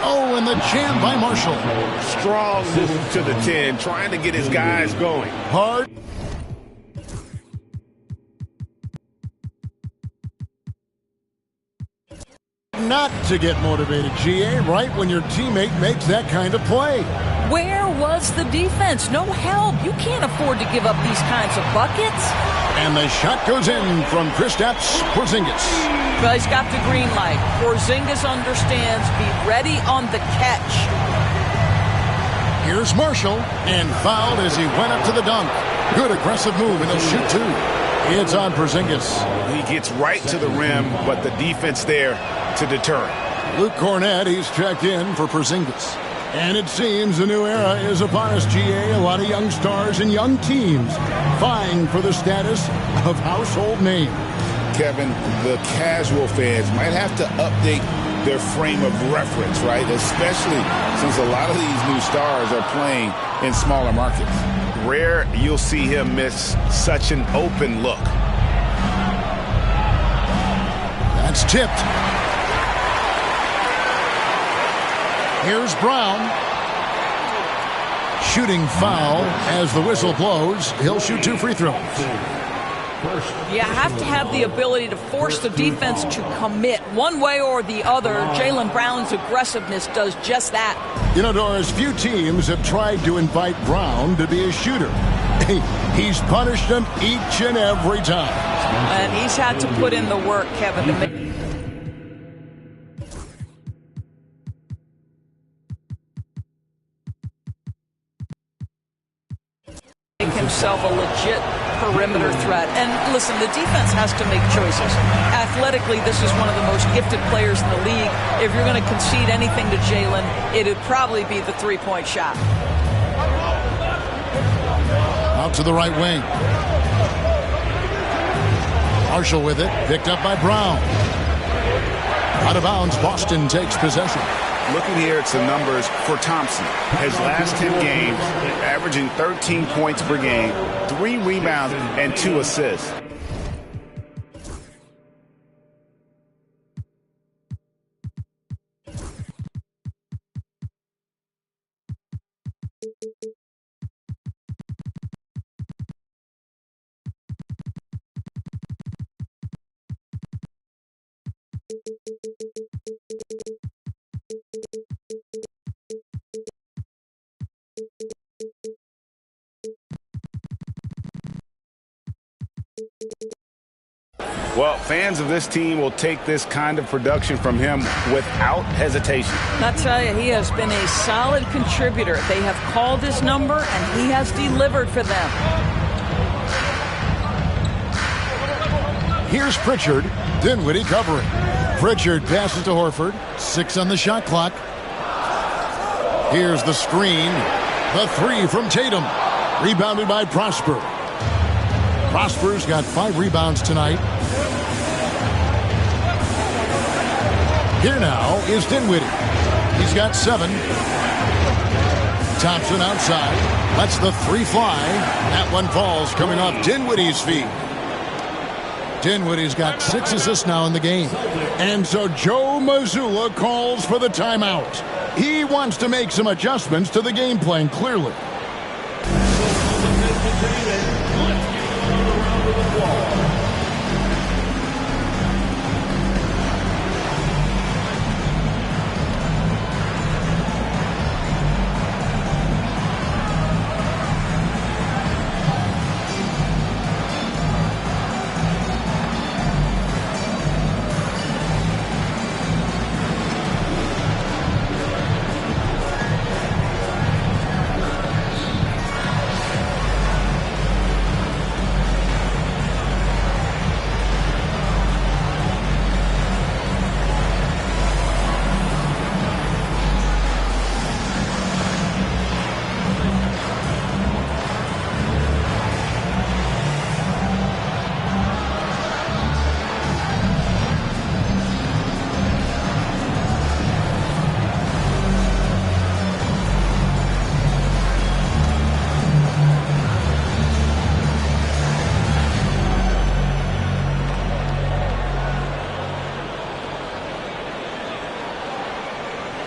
Oh, and the jam by Marshall. Strong move to the 10, trying to get his guys going. Hard. Not to get motivated, GA, right when your teammate makes that kind of play. Where was the defense? No help. You can't afford to give up these kinds of buckets. And the shot goes in from Kristaps Porzingis. Well, he's got the green light. Porzingis understands. Be ready on the catch. Here's Marshall, and fouled as he went up to the dunk. Good aggressive move, and he'll shoot 2. It's on Porzingis. He gets right to the rim, but the defense there to deter him. Luke Cornett, he's checked in for Porzingis. And it seems a new era is upon us, GA. A lot of young stars and young teams vying for the status of household name. Kevin, the casual fans might have to update their frame of reference, right? Especially since a lot of these new stars are playing in smaller markets. Rare you'll see him miss such an open look. That's tipped. Here's Brown. Shooting foul as the whistle blows. He'll shoot 2 free throws. You have to have the ability to force the defense to commit one way or the other. Jaylen Brown's aggressiveness does just that. You know, Doris, few teams have tried to invite Brown to be a shooter. He's punished them each and every time. And he's had to put in the work, Kevin, to make himself a legit perimeter threat. And listen, the defense has to make choices. Athletically, this is one of the most gifted players in the league. If you're going to concede anything to Jalen, it'd probably be the three-point shot. Out to the right wing. Marshall with it, picked up by Brown. Out of bounds, Boston takes possession. Looking here at some numbers for Thompson. His last 10 games, averaging 13 points per game, 3 rebounds, and 2 assists. Well, fans of this team will take this kind of production from him without hesitation. I'll tell you, he has been a solid contributor. They have called his number, and he has delivered for them. Here's Pritchard. Dinwiddie covering. Pritchard passes to Horford. 6 on the shot clock. Here's the screen. The 3 from Tatum. Rebounded by Prosper. Prosper's got 5 rebounds tonight. Here now is Dinwiddie. He's got 7. Thompson outside. Lets the 3 fly. That one falls coming off Dinwiddie's feet. Dinwiddie's got 6 assists now in the game. And so Joe Mazzulla calls for the timeout. He wants to make some adjustments to the game plan, clearly.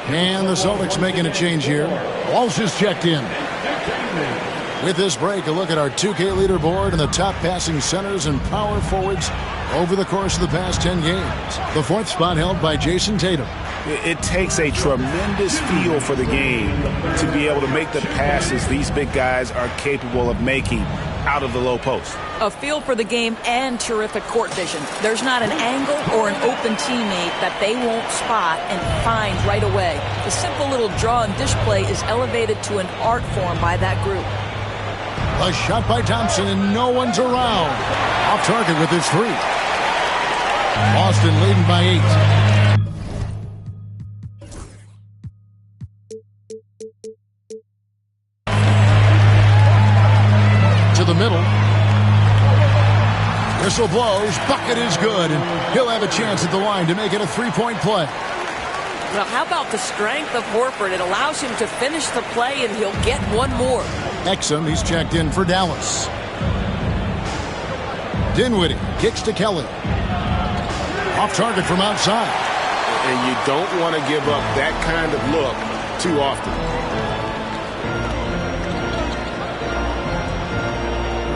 And the Celtics making a change here. Walsh is checked in. With this break, a look at our 2K leaderboard and the top passing centers and power forwards over the course of the past 10 games. The 4th spot held by Jason Tatum. It takes a tremendous feel for the game to be able to make the passes these big guys are capable of making out of the low post. A feel for the game and terrific court vision. There's not an angle or an open teammate that they won't spot and find right away. The simple little draw and dish play is elevated to an art form by that group. A shot by Thompson, and no one's around. Off target with his 3. Boston leading by 8. To the middle. Whistle blows. Bucket is good, and he'll have a chance at the line to make it a 3-point play. Well, how about the strength of Horford? It allows him to finish the play, and he'll get one more. Exum, he's checked in for Dallas. Dinwiddie kicks to Kelly. Off target from outside. And you don't want to give up that kind of look too often.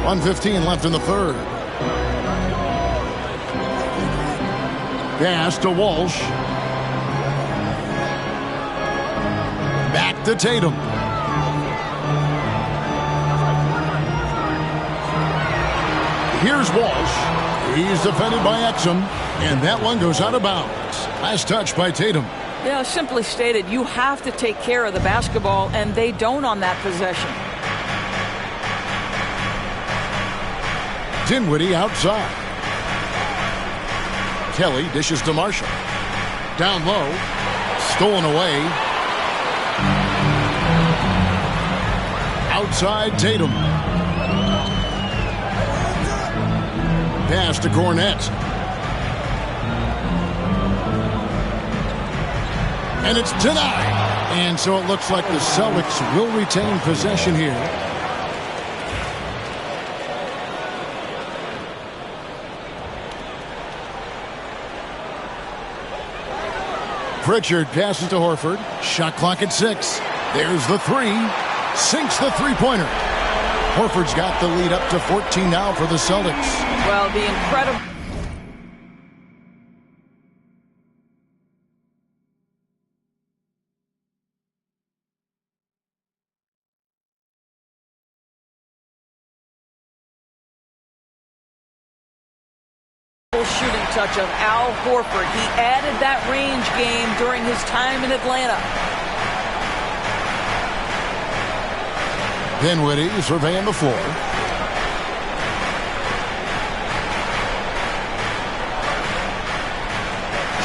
1:15 left in the 3rd. Pass to Walsh. Back to Tatum. Here's Walsh. He's defended by Exum, and that one goes out of bounds. Last touch by Tatum. Yeah, simply stated, you have to take care of the basketball, and they don't on that possession. Dinwiddie outside. Kelly dishes to Marshall. Down low. Stolen away. Outside Tatum. Pass to Cornette. And it's denied. And so it looks like the Celtics will retain possession here. Pritchard passes to Horford. Shot clock at 6. There's the 3. Sinks the three-pointer. Horford's got the lead up to 14 now for the Celtics. Well, the incredible... shooting touch of Al Horford. He added that range game during his time in Atlanta. Dinwiddie surveying the floor.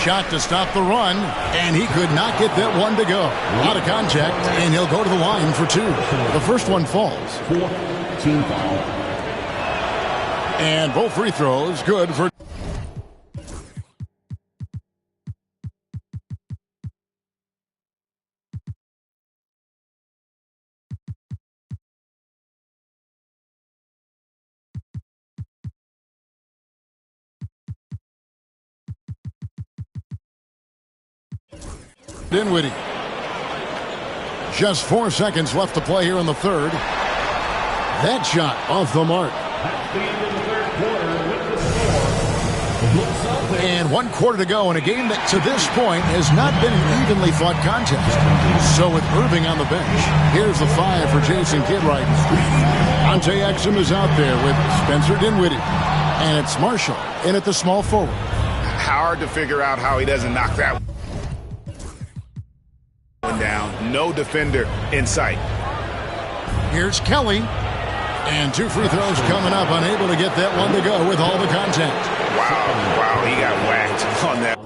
Shot to stop the run, and he could not get that one to go. A lot of contact, and he'll go to the line for 2. The first one falls. Team foul. And both free throws good for... Dinwiddie. Just 4 seconds left to play here in the third. That shot off the mark. And 1 quarter to go in a game that to this point has not been an evenly fought contest. So with Irving on the bench, here's the 5 for Jason Kidd right now. Ante Exum is out there with Spencer Dinwiddie. And it's Marshall in at the small forward. Hard to figure out how he doesn't knock that one down. No defender in sight. Here's Kelly. And 2 free throws coming up. Unable to get that one to go with all the contact. Wow, he got whacked on that.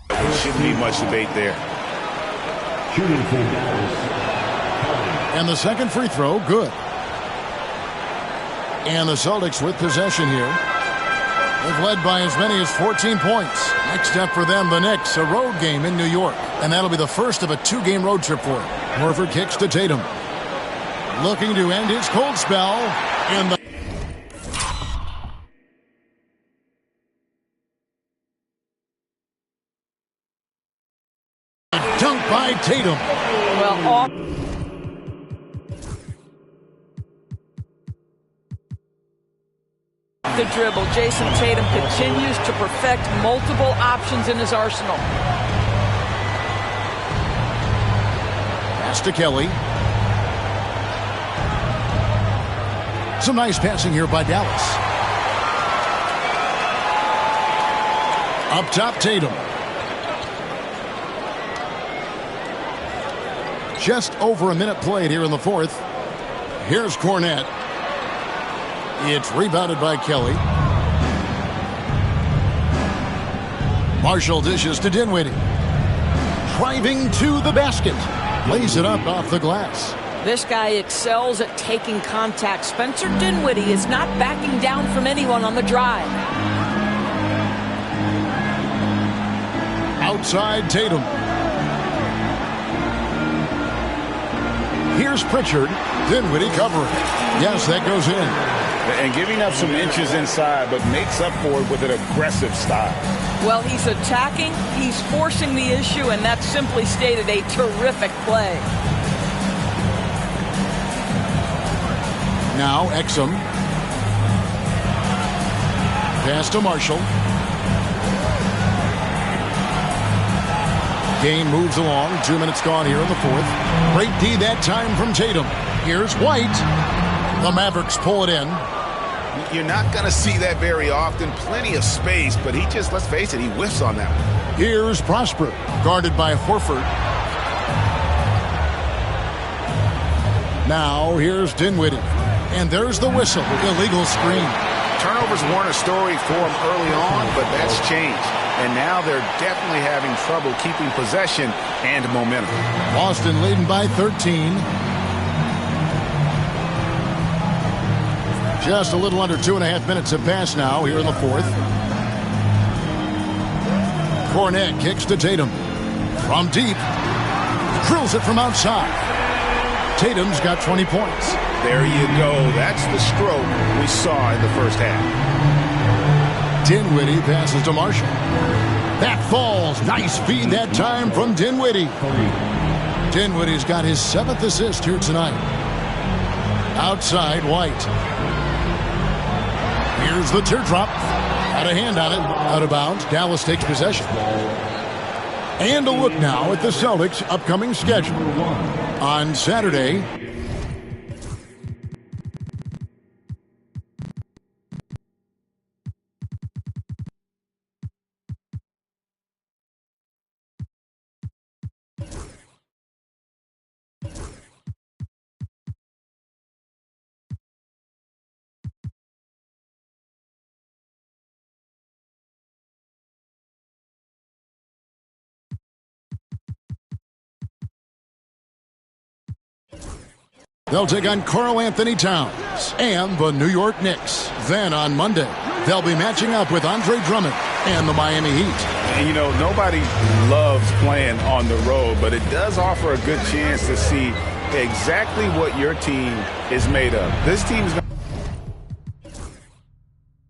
There shouldn't be much debate there. Shooting for Dallas. And the second free throw, good. And the Celtics with possession here. They've led by as many as 14 points. Next up for them, the Knicks, a road game in New York. And that'll be the first of a 2-game road trip for him. Horford kicks to Tatum. Looking to end his cold spell. And the dunk by Tatum. Well, the dribble. Jason Tatum continues to perfect multiple options in his arsenal. Pass to Kelly. Some nice passing here by Dallas. Up top, Tatum. Just over a minute played here in the fourth. Here's Cornette. It's rebounded by Kelly. Marshall dishes to Dinwiddie. Driving to the basket. Lays it up off the glass. This guy excels at taking contact. Spencer Dinwiddie is not backing down from anyone on the drive. Outside Tatum. Here's Pritchard. Dinwiddie covering. Yes, that goes in. And giving up some inches inside, but makes up for it with an aggressive style. Well, he's attacking, he's forcing the issue, and that's simply stated a terrific play. Now Exum. Pass to Marshall. Game moves along. 2 minutes gone here in the fourth. Great D that time from Tatum. Here's White. The Mavericks pull it in. You're not going to see that very often. Plenty of space, but he just, let's face it, he whiffs on that one. Here's Prosper, guarded by Horford. Now here's Dinwiddie. And there's the whistle. Illegal screen. Turnovers weren't a story for him early on, but that's changed. And now they're definitely having trouble keeping possession and momentum. Boston leading by 13. Just a little under 2.5 minutes have passed now here in the fourth. Cornet kicks to Tatum. From deep. Drills it from outside. Tatum's got 20 points. There you go. That's the stroke we saw in the first half. Dinwiddie passes to Marshall. That falls. Nice feed that time from Dinwiddie. Dinwiddie's got his 7th assist here tonight. Outside, White. Here's the teardrop. Had a hand on it. Out of bounds. Dallas takes possession. And a look now at the Celtics' upcoming schedule. On Saturday, they'll take on Karl Anthony Towns and the New York Knicks. Then on Monday, they'll be matching up with Andre Drummond and the Miami Heat. And you know, nobody loves playing on the road, but it does offer a good chance to see exactly what your team is made of. This team's going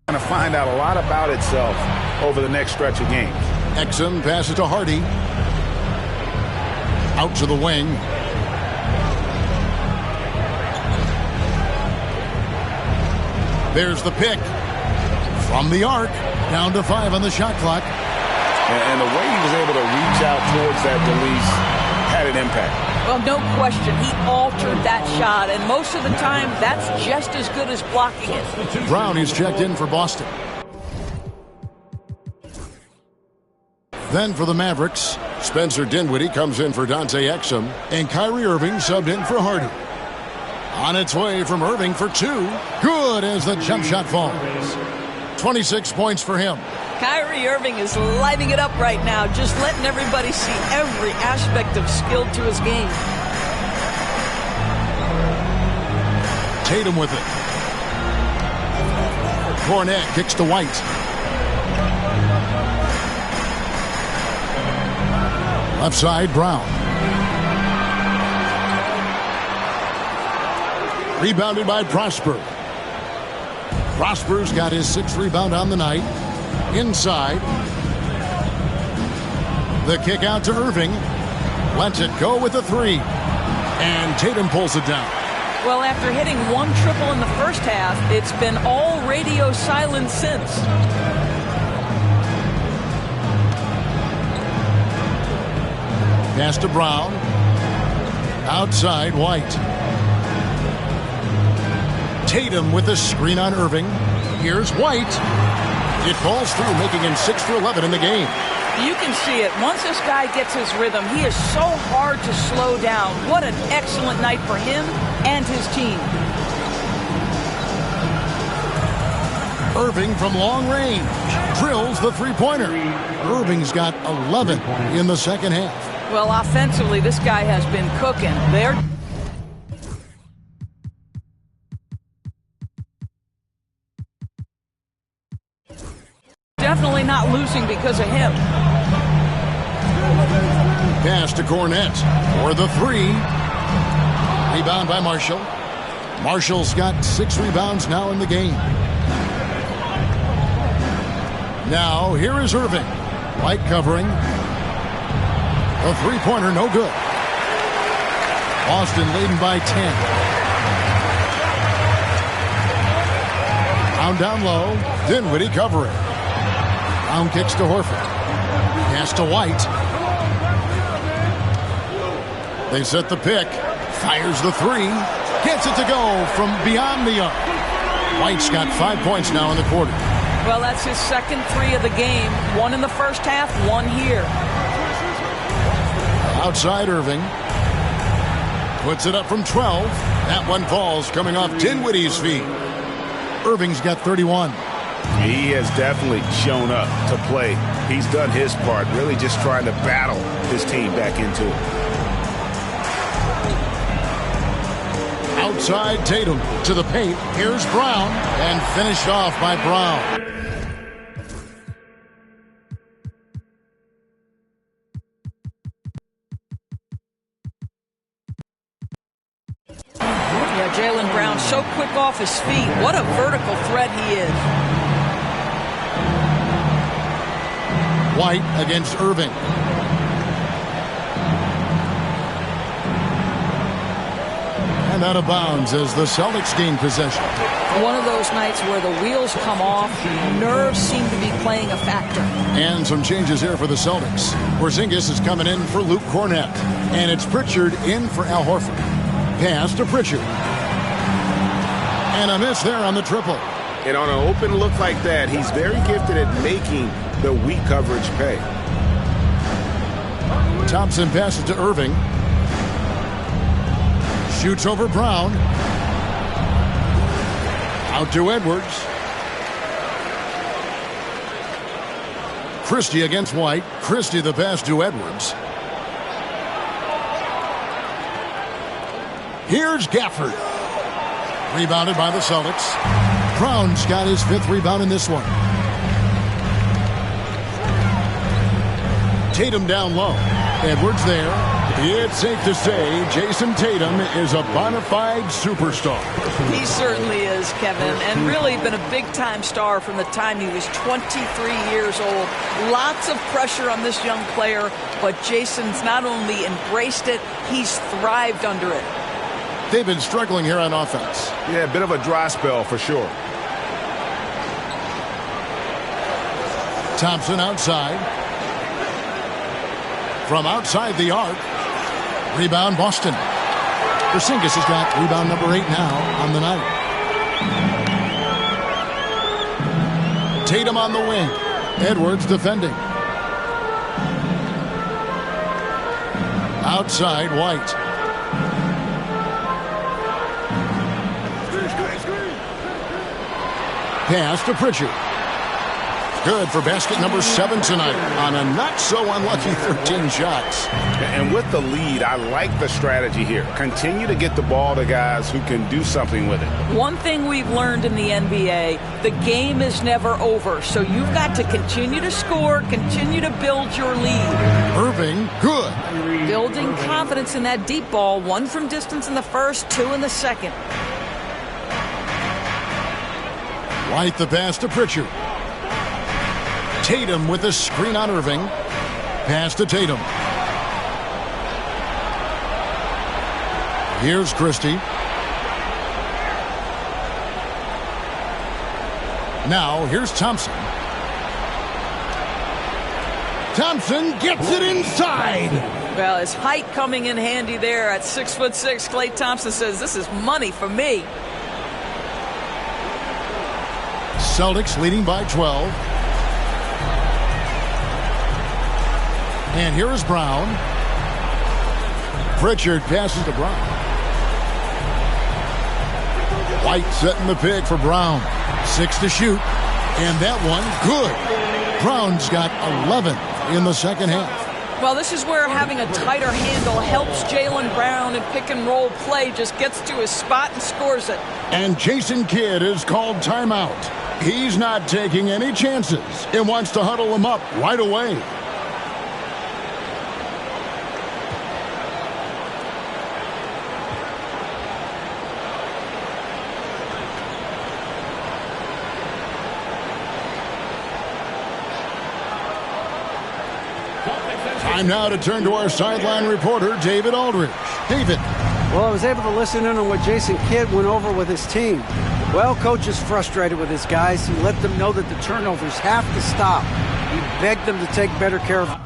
to find out a lot about itself over the next stretch of games. Exum passes to Hardy. Out to the wing. There's the pick. From the arc, down to 5 on the shot clock. And the way he was able to reach out towards that release had an impact. Well, no question. He altered that shot, and most of the time, that's just as good as blocking it. Brown is checked in for Boston. Then for the Mavericks, Spencer Dinwiddie comes in for Dante Exum, and Kyrie Irving subbed in for Hardy. On its way from Irving for 2. Good as the jump shot falls. 26 points for him. Kyrie Irving is lighting it up right now, just letting everybody see every aspect of skill to his game. Tatum with it. Cornet kicks to White. Left side, Brown. Rebounded by Prosper. Prosper's got his 6th rebound on the night. Inside. The kick out to Irving. Lets it go with a 3. And Tatum pulls it down. Well, after hitting 1 triple in the first half, it's been all radio silence since. Pass to Brown. Outside, White. Tatum with the screen on Irving. Here's White. It falls through, making him 6 for 11 in the game. You can see it. Once this guy gets his rhythm, he is so hard to slow down. What an excellent night for him and his team. Irving from long range. Drills the three-pointer. Irving's got 11 in the second half. Well, offensively, this guy has been cooking. They're definitely not losing because of him. Pass to Cornet for the 3. Rebound by Marshall. Marshall's got 6 rebounds now in the game. Now, here is Irving. White covering. A three-pointer, no good. Boston leading by 10. Brown down low. Dinwiddie covering. Brown kicks to Horford. Pass to White. They set the pick. Fires the three. Gets it to go from beyond the arc. White's got 5 points now in the quarter. Well, that's his second three of the game. One in the first half, one here. Outside Irving. Puts it up from 12. That one falls coming off Dinwiddie's feet. Irving's got 31. He has definitely shown up to play. He's done his part, really just trying to battle his team back into it. Outside Tatum to the paint. Here's Brown, and finished off by Brown. Yeah, Jaylen Brown so quick off his feet. What a vertical threat he is. White against Irving. And out of bounds as the Celtics gain possession. One of those nights where the wheels come off, nerves seem to be playing a factor. And some changes here for the Celtics. Porzingis is coming in for Luke Cornett. And it's Pritchard in for Al Horford. Pass to Pritchard. And a miss there on the triple. And on an open look like that, he's very gifted at making the weak coverage pay. Thompson passes to Irving. Shoots over Brown. Out to Edwards. Christie against White. Christie the pass to Edwards. Here's Gafford. Rebounded by the Celtics. Brown's got his 5th rebound in this one. Tatum down low. Edwards there. It's safe to say Jason Tatum is a bona fide superstar. He certainly is, Kevin, and really been a big-time star from the time he was 23 years old. Lots of pressure on this young player, but Jason's not only embraced it, he's thrived under it. They've been struggling here on offense. Yeah, a bit of a dry spell for sure. Thompson outside. From outside the arc. Rebound Boston. Porzingis has got rebound number 8 now on the night. Tatum on the wing. Edwards defending. Outside White. Pass to Pritchard. Good for basket number 7 tonight on a not-so-unlucky 13 shots. And with the lead, I like the strategy here. Continue to get the ball to guys who can do something with it. One thing we've learned in the NBA, the game is never over. So you've got to continue to score, continue to build your lead. Irving, good. Building confidence in that deep ball. 1 from distance in the first, 2 in the second. White the pass to Pritchard. Tatum with the screen on Irving. Pass to Tatum. Here's Christie. Now here's Thompson. Thompson gets it inside. Well, his height coming in handy there at 6'6". Klay Thompson says, this is money for me. Celtics leading by 12. And here is Brown. Pritchard passes to Brown. White setting the pick for Brown. 6 to shoot. And that one, good. Brown's got 11 in the second half. Well, this is where having a tighter handle helps Jaylen Brown in pick-and-roll play. Just gets to his spot and scores it. And Jason Kidd is called timeout. He's not taking any chances and wants to huddle him up right away. Time now to turn to our sideline reporter, David Aldridge. David. Well, I was able to listen in on what Jason Kidd went over with his team. Well, coach is frustrated with his guys. He let them know that the turnovers have to stop. He begged them to take better care of.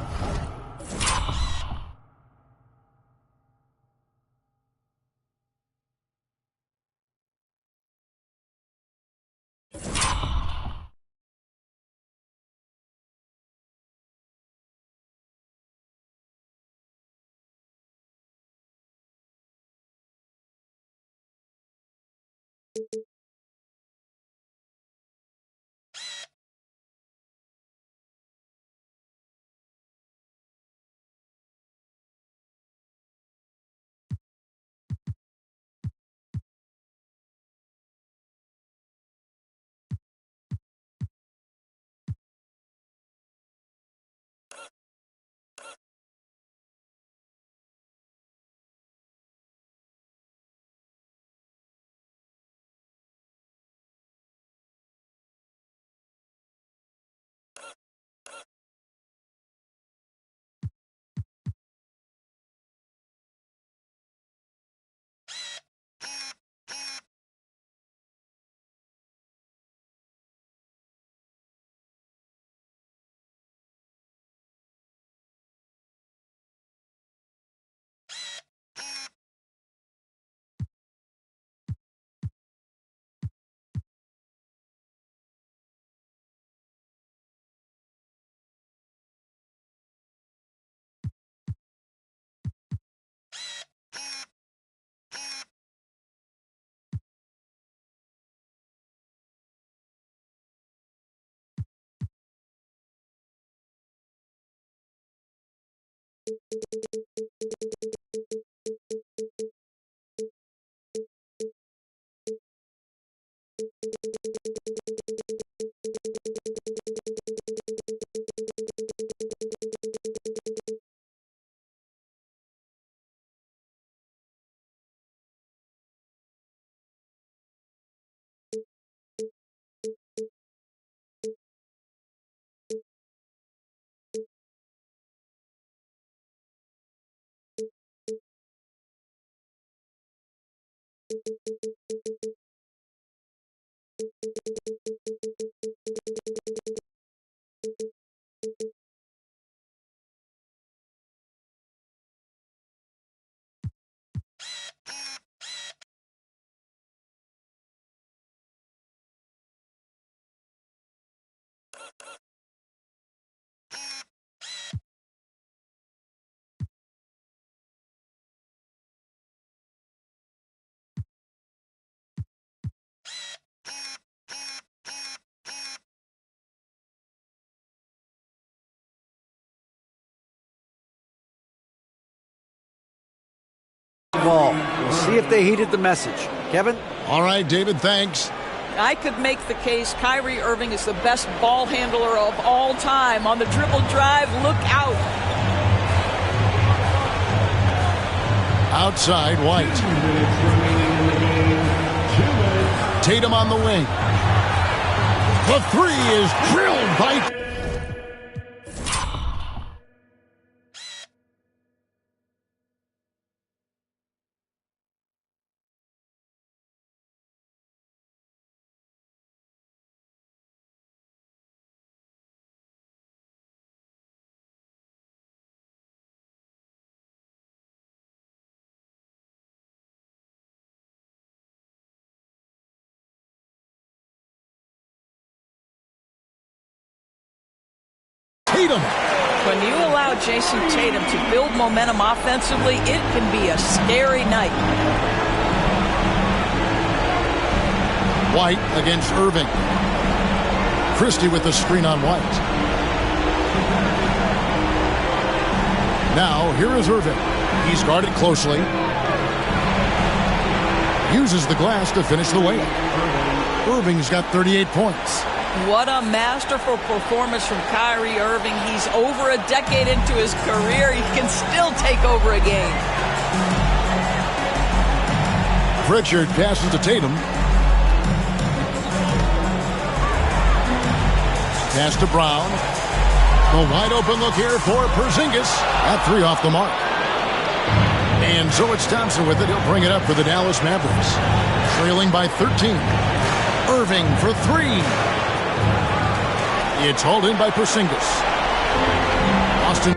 Ball. We'll see if they heeded the message. Kevin? All right, David, thanks. I could make the case Kyrie Irving is the best ball handler of all time. On the dribble drive, look out. Outside, White. Tatum on the wing. The three is drilled by... Tatum. When you allow Jason Tatum to build momentum offensively, it can be a scary night. White against Irving. Christie with the screen on White. Now, here is Irving. He's guarded closely. Uses the glass to finish the layup. Irving's got 38 points. What a masterful performance from Kyrie Irving. He's over a decade into his career. He can still take over a game. Pritchard passes to Tatum. Pass to Brown. A wide open look here for Porzingis. At three off the mark. And so it's Thompson with it. He'll bring it up for the Dallas Mavericks. Trailing by 13. Irving for three. It's hauled in by Porzingis. Austin.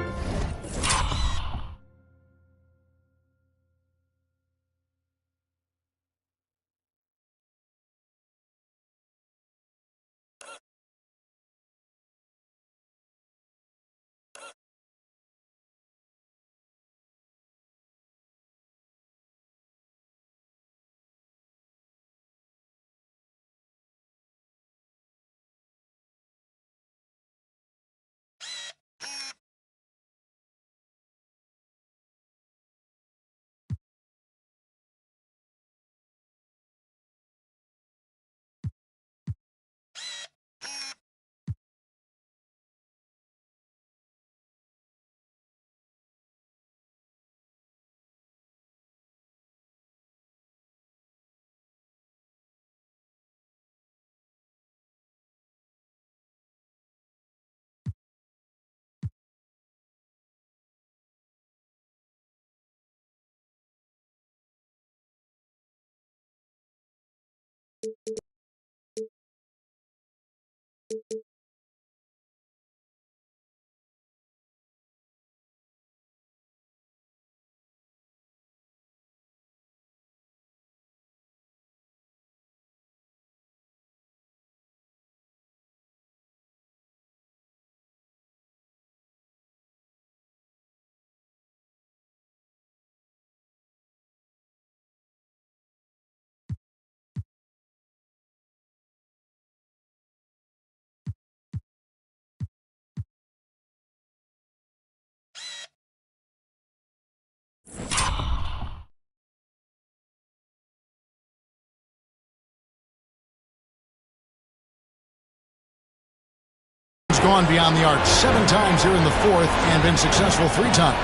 Gone beyond the arc 7 times here in the fourth and been successful 3 times.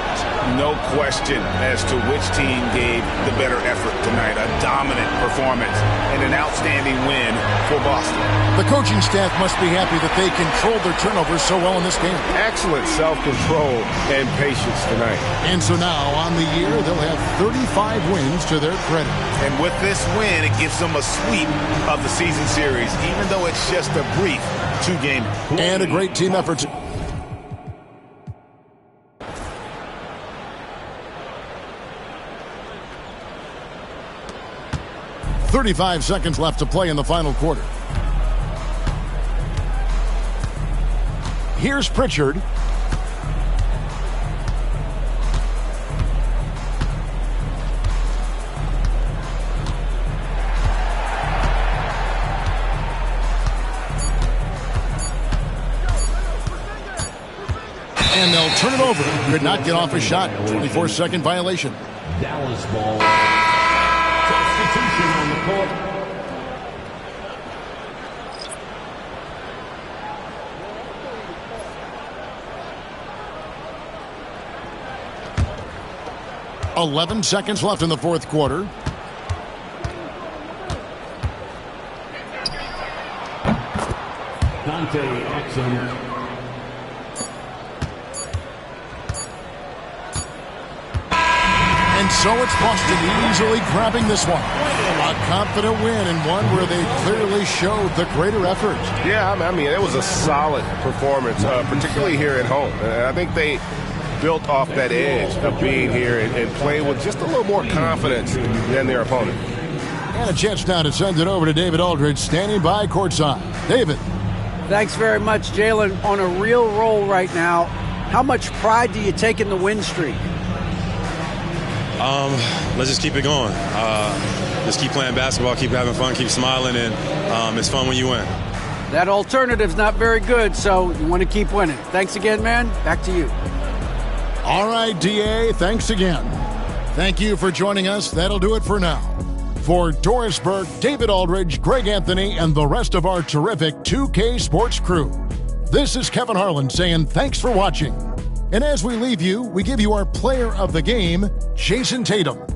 No question as to which team gave the better effort tonight. A dominant performance and an outstanding win for Boston. The coaching staff must be happy that they controlled their turnovers so well in this game. Excellent self-control and patience tonight. And so now, on the year, they'll have 35 wins to their credit. And with this win, it gives them a sweep of the season series, even though it's just a brief 2-game. And a great team effort. 35 seconds left to play in the final quarter. Here's Pritchard. And they'll turn it over. Could not get off a shot. 24-second violation. Dallas ball. Substitution on the court. "11 seconds left in the fourth quarter. Dante Exum. And so it's Boston easily grabbing this one. A confident win and one where they clearly showed the greater effort. Yeah, I mean, it was a solid performance, particularly here at home. And I think they built off that edge of being here and playing with just a little more confidence than their opponent. And a chance now to send it over to David Aldridge, standing by courtside. David. Thanks very much, Jalen. On a real roll right now. How much pride do you take in the win streak? Let's just keep it going. Just keep playing basketball, keep having fun, keep smiling, and it's fun when you win. That alternative's not very good, so you want to keep winning. Thanks again, man. Back to you. All right, DA, thanks again. Thank you for joining us. That'll do it for now. For Doris Burke, David Aldridge, Greg Anthony, and the rest of our terrific 2K Sports crew, this is Kevin Harlan saying thanks for watching. And as we leave you, we give you our player of the game, Jason Tatum.